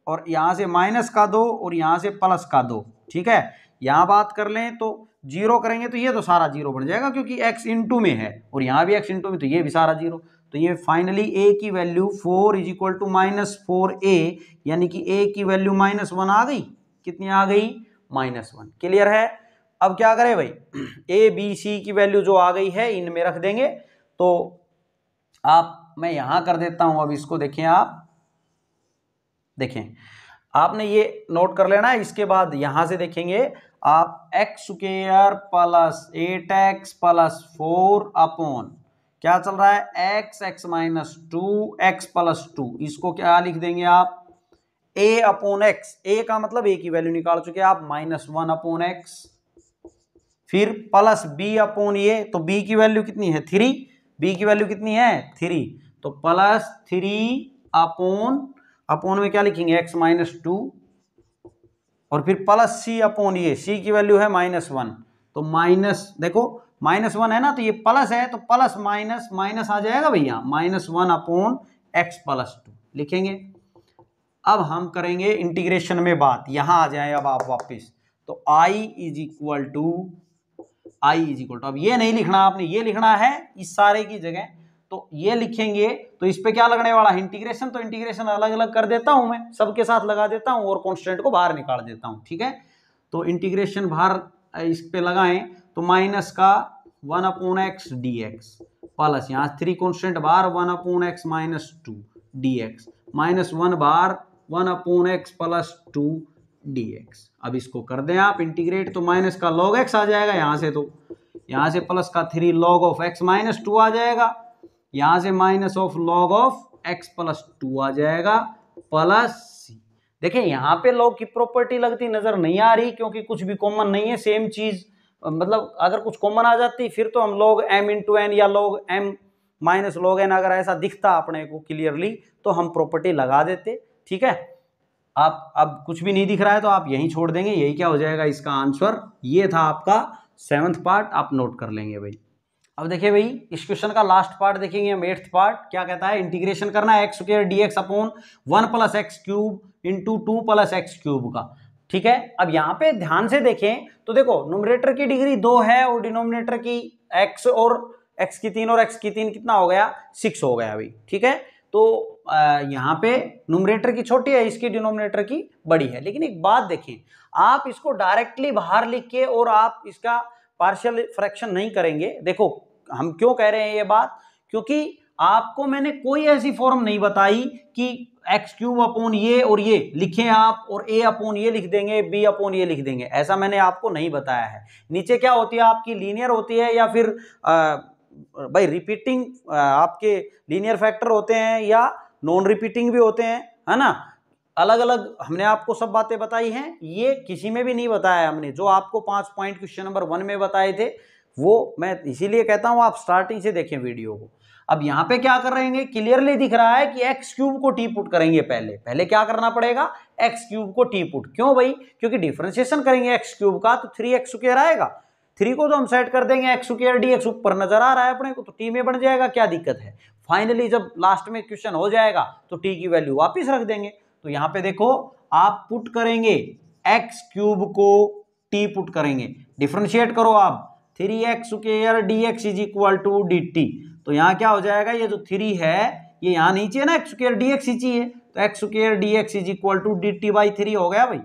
और यहां से माइनस का 2 और यहां से प्लस का 2, ठीक है। यहां बात कर लें तो 0 करेंगे तो ये तो सारा 0 बन जाएगा क्योंकि x इंटू में है और यहां भी x इंटू में, तो ये भी सारा 0। तो ये फाइनली a की value 4 is equal to -4a, यानी कि a की वैल्यू -1 आ गई। कितनी आ गई? -1। क्लियर है? अब क्या करें भाई, a b c की वैल्यू जो आ गई है इनमें रख देंगे। तो मैं यहां कर देता हूं, अब इसको देखें आप, देखें आपने ये नोट कर लेना है। इसके बाद यहां से देखेंगे आप x² plus 8x plus 4 upon क्या चल रहा है x - 2 x प्लस 2, इसको क्या लिख देंगे आप a अपॉन x। a का मतलब a की वैल्यू निकाल चुके आप -1 अपॉन x, फिर प्लस b अपॉन ये, तो b की वैल्यू कितनी है 3, b की वैल्यू कितनी है 3, तो प्लस 3 अपॉन में क्या लिखेंगे x - 2 और फिर प्लस c अपॉन ये, c की वैल्यू है -1, तो माइनस, देखो -1 है ना, तो ये प्लस है तो प्लस माइनस माइनस आ जाएगा भैया, -1 अपॉन x प्लस 2 लिखेंगे। अब हम करेंगे इंटीग्रेशन में बात, यहां आ जाए अब आप वापस, तो i इज इक्वल टू अब ये नहीं लिखना आपने, ये लिखना है इस सारे की जगह, तो ये लिखेंगे तो इस पे क्या लगने वाला है इंटीग्रेशन, तो इंटीग्रेशन अलग अलग कर देता हूं मैं, सबके साथ लगा देता हूं और कांस्टेंट को बाहर निकाल देता हूं, ठीक है। तो इंटीग्रेशन बाहर इस पे लगाएं तो माइनस का 1 अपॉन x dx प्लस यहां 3 कांस्टेंट बाहर 1 अपॉन x - 2 dx -1 बाहर 1 अपॉन x प्लस 2 dx। अब इसको कर दें आप इंटीग्रेट, तो माइनस का log x आ जाएगा यहां से, तो यहां से प्लस का 3 log ऑफ x - 2 आ जाएगा, यहां से minus of log of x plus 2 आ जाएगा प्लस c। देखें यहां पे log की प्रॉपर्टी लगती नजर नहीं आ रही क्योंकि कुछ भी कॉमन नहीं है, सेम चीज, मतलब अगर कुछ कॉमन आ जाती फिर तो हम log m इंटू n या log m minus log n अगर ऐसा दिखता अपने को क्लियरली तो हम प्रॉपर्टी लगा देते, ठीक है। आप अब कुछ भी नहीं दिख रहा है तो आप यहीं छोड़ देंगे, यही क्या हो जाएगा इसका आंसर। ये था आपका 7th पार्ट, आप नोट कर लेंगे भाई। अब देखिए भाई इस क्वेश्चन का लास्ट पार्ट देखेंगे हम, 8th पार्ट क्या कहता है, इंटीग्रेशन करना है x² dx upon 1 plus X cube into 2 plus X cube का, ठीक है। अब यहाँ पे ध्यान से देखें तो देखो न्यूमरेटर की डिग्री 2 है और डिनोमिनेटर की x और x की 3 और x की 3 कितना हो गया 6 हो गया भाई, ठीक है। तो यहाँ पे न्यूमरेटर की छोटी है, इसकी डिनोमिनेटर की बड़ी है। लेकिन एक बात देखें, आप इसको डायरेक्टली बाहर लिख के और आप इसका पार्शियल फ्रैक्शन नहीं करेंगे। देखो हम क्यों कह रहे हैं ये बात, क्योंकि आपको मैंने कोई ऐसी फॉर्म नहीं बताई कि x³ अपॉन ये और ये लिखें आप और a अपॉन ये लिख देंगे, b अपॉन ये लिख देंगे, ऐसा मैंने आपको नहीं बताया है। नीचे क्या होती है आपकी लीनियर होती है या फिर भाई रिपीटिंग आपके लीनियर फैक्टर होते हैं या नॉन रिपीटिंग भी होते हैं, है ना। अलग अलग हमने आपको सब बातें बताई हैं, ये किसी में भी नहीं बताया हमने। जो आपको 5 पॉइंट क्वेश्चन नंबर 1 में बताए थे वो मैं इसीलिए कहता हूं आप स्टार्टिंग से देखें वीडियो को। अब यहां पे क्या कर रहे हैं, क्लियरली दिख रहा है कि x³ को t पुट करेंगे, पहले क्या करना पड़ेगा x³ को t पुट। क्यों भाई, क्योंकि डिफरेंशिएशन करेंगे x³ का तो 3x² आएगा, 3 को तो हम सेट कर देंगे x² dx ऊपर नजर आ रहा है अपने को, तो t में बन जाएगा, क्या दिक्कत है। फाइनली जब लास्ट में क्वेश्चन हो जाएगा तो t की वैल्यू वापिस रख देंगे। तो यहां पे देखो आप पुट करेंगे x³ को t पुट करेंगे, डिफरेंशिएट करो आप 3x² dx is equal to dt। तो यहाँ क्या हो जाएगा, ये जो 3 है ये यहाँ नीचे है ना, x² dx नीचे है, तो x² dx is equal to dt/3 हो गया भाई।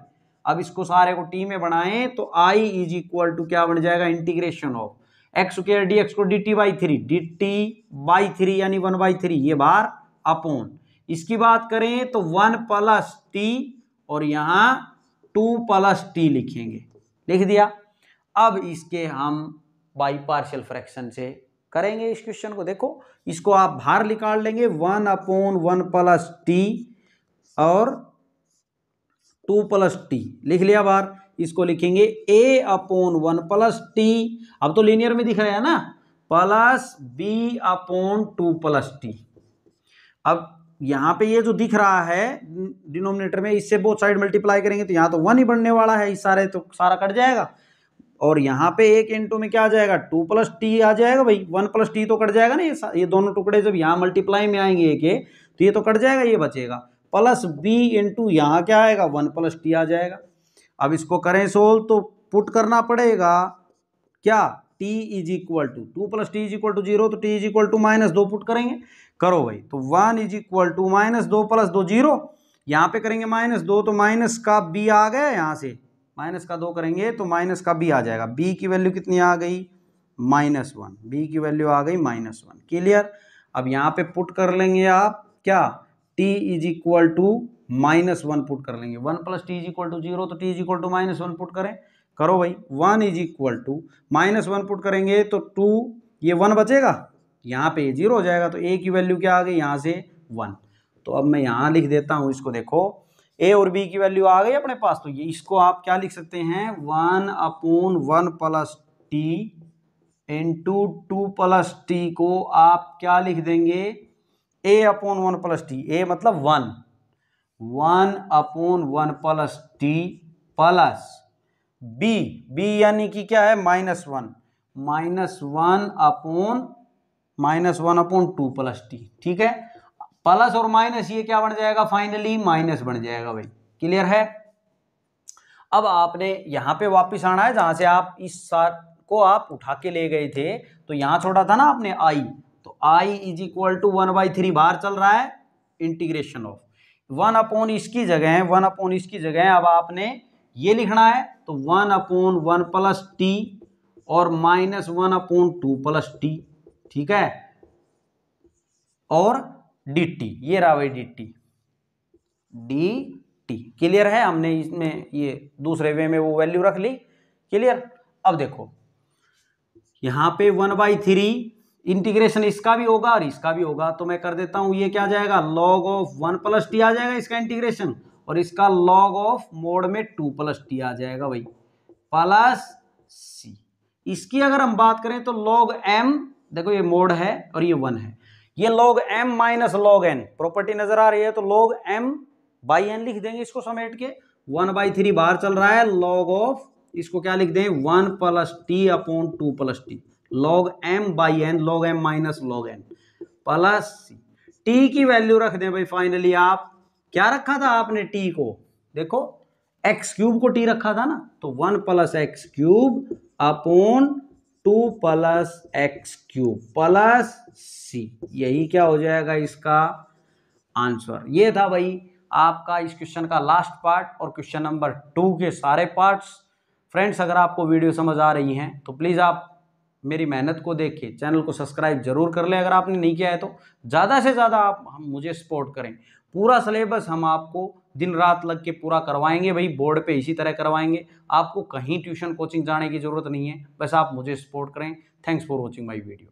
अब इसको सारे को t में बनाएं तो i इज इक्वल टू क्या बन जाएगा, इंटीग्रेशन ऑफ x² dx को dt/3 यानी 1/3 ये बार अपॉन, इसकी बात करें तो 1 प्लस t और यहाँ 2 प्लस t लिखेंगे, लिख दिया। अब इसके हम बाई पार्शियल फ्रैक्शन से करेंगे इस क्वेश्चन को। देखो इसको आप बाहर निकाल लेंगे, 1 अपॉन 1 प्लस t और 2 प्लस t लिख लिया बाहर। इसको लिखेंगे a अपॉन 1 प्लस t, अब तो लीनियर में दिख रहा है ना, plus b upon 2 plus t। अब यहां पे ये जो दिख रहा है डिनोमिनेटर में, इससे बोथ साइड मल्टीप्लाई करेंगे तो यहां तो 1 ही बनने वाला है, इस सारे तो सारा कट जाएगा। और यहाँ पे 1 इंटू में क्या आ जाएगा 2 प्लस टी आ जाएगा भाई, 1 प्लस टी तो कट जाएगा ना, ये दोनों टुकड़े जब यहाँ मल्टीप्लाई में आएंगे एक तो ये तो कट जाएगा, ये बचेगा प्लस बी इंटू यहाँ क्या आएगा 1 प्लस टी आ जाएगा। अब इसको करें सोल्व तो पुट करना पड़ेगा क्या, t is equal to 2 plus t is equal to 0, तो t is equal to -2 put करेंगे, करो भाई, तो 1 इज इक्वल टू -2 प्लस 2 0, यहाँ पे करेंगे -2 तो माइनस का b आ गया, यहाँ से माइनस का 2 करेंगे तो माइनस का b आ जाएगा, b की वैल्यू कितनी आ गई -1, b की वैल्यू आ गई -1, क्लियर। अब यहाँ पे पुट कर लेंगे आप क्या, t is equal to -1 put कर लेंगे, 1 plus t is equal to 0, तो t is equal to -1 put करें, करो भाई, 1 इज इक्वल टू -1 पुट करेंगे तो 2, ये 1 बचेगा, यहाँ पे 0 हो जाएगा, तो a की वैल्यू क्या आ गई यहाँ से 1। तो अब मैं यहाँ लिख देता हूँ इसको, देखो a और b की वैल्यू आ गई अपने पास, तो ये इसको आप क्या लिख सकते हैं 1/1 plus T into 2 plus T को आप क्या लिख देंगे a/1 प्लस टी, a मतलब 1/1 प्लस टी प्लस b यानी कि क्या है -1 -1/2 प्लस टी, ठीक है, प्लस और माइनस ये क्या बन जाएगा फाइनली माइनस बन जाएगा भाई, क्लियर है। अब आपने यहां पे वापस आना है जहां से आप इस सार को आप उठा के ले गए थे, तो यहां छोड़ा था ना आपने i, तो i इज इक्वल टू 1/3 बाहर चल रहा है, इंटीग्रेशन ऑफ 1/, इसकी जगह 1/, इसकी जगह अब आपने ये लिखना है, तो 1/1 प्लस टी और -1/2 प्लस टी, ठीक है, और dt, ये रहा भाई dt, क्लियर है। हमने इसमें ये दूसरे वे में वो वैल्यू रख ली, क्लियर। अब देखो यहाँ पे 1/3 इंटीग्रेशन इसका भी होगा और इसका भी होगा, तो मैं कर देता हूं, ये क्या आ जाएगा log ऑफ 1 प्लस टी आ जाएगा इसका इंटीग्रेशन, और इसका log ऑफ मोड में 2 प्लस टी आ जाएगा भाई, प्लस सी। इसकी अगर हम बात करें तो log m, देखो ये मोड है और ये 1 है, ये log m minus log n property नजर आ रही है, तो log m बाई n लिख देंगे इसको समेट के, 1/3 बाहर चल रहा है, log ऑफ इसको क्या लिख दें 1 plus t upon 2 plus t, log m by n, log m minus log n plus c. T की वैल्यू रख दें भाई, फाइनली आप क्या रखा था आपने टी को, देखो एक्स क्यूब को टी रखा था ना, तो 1 plus X cube upon 2 plus X cube plus C, यही क्या हो जाएगा इसका आंसर। ये था भाई आपका इस क्वेश्चन का लास्ट पार्ट और क्वेश्चन नंबर 2 के सारे पार्ट्स। फ्रेंड्स, अगर आपको वीडियो समझ आ रही हैं तो प्लीज़ आप मेरी मेहनत को देख के चैनल को सब्सक्राइब जरूर कर लें, अगर आपने नहीं किया है तो ज़्यादा से ज़्यादा आप मुझे सपोर्ट करें। पूरा सिलेबस हम आपको दिन रात लग के पूरा करवाएंगे भाई, बोर्ड पे इसी तरह करवाएंगे, आपको कहीं ट्यूशन कोचिंग जाने की ज़रूरत नहीं है, बस आप मुझे सपोर्ट करें। Thanks for watching my video.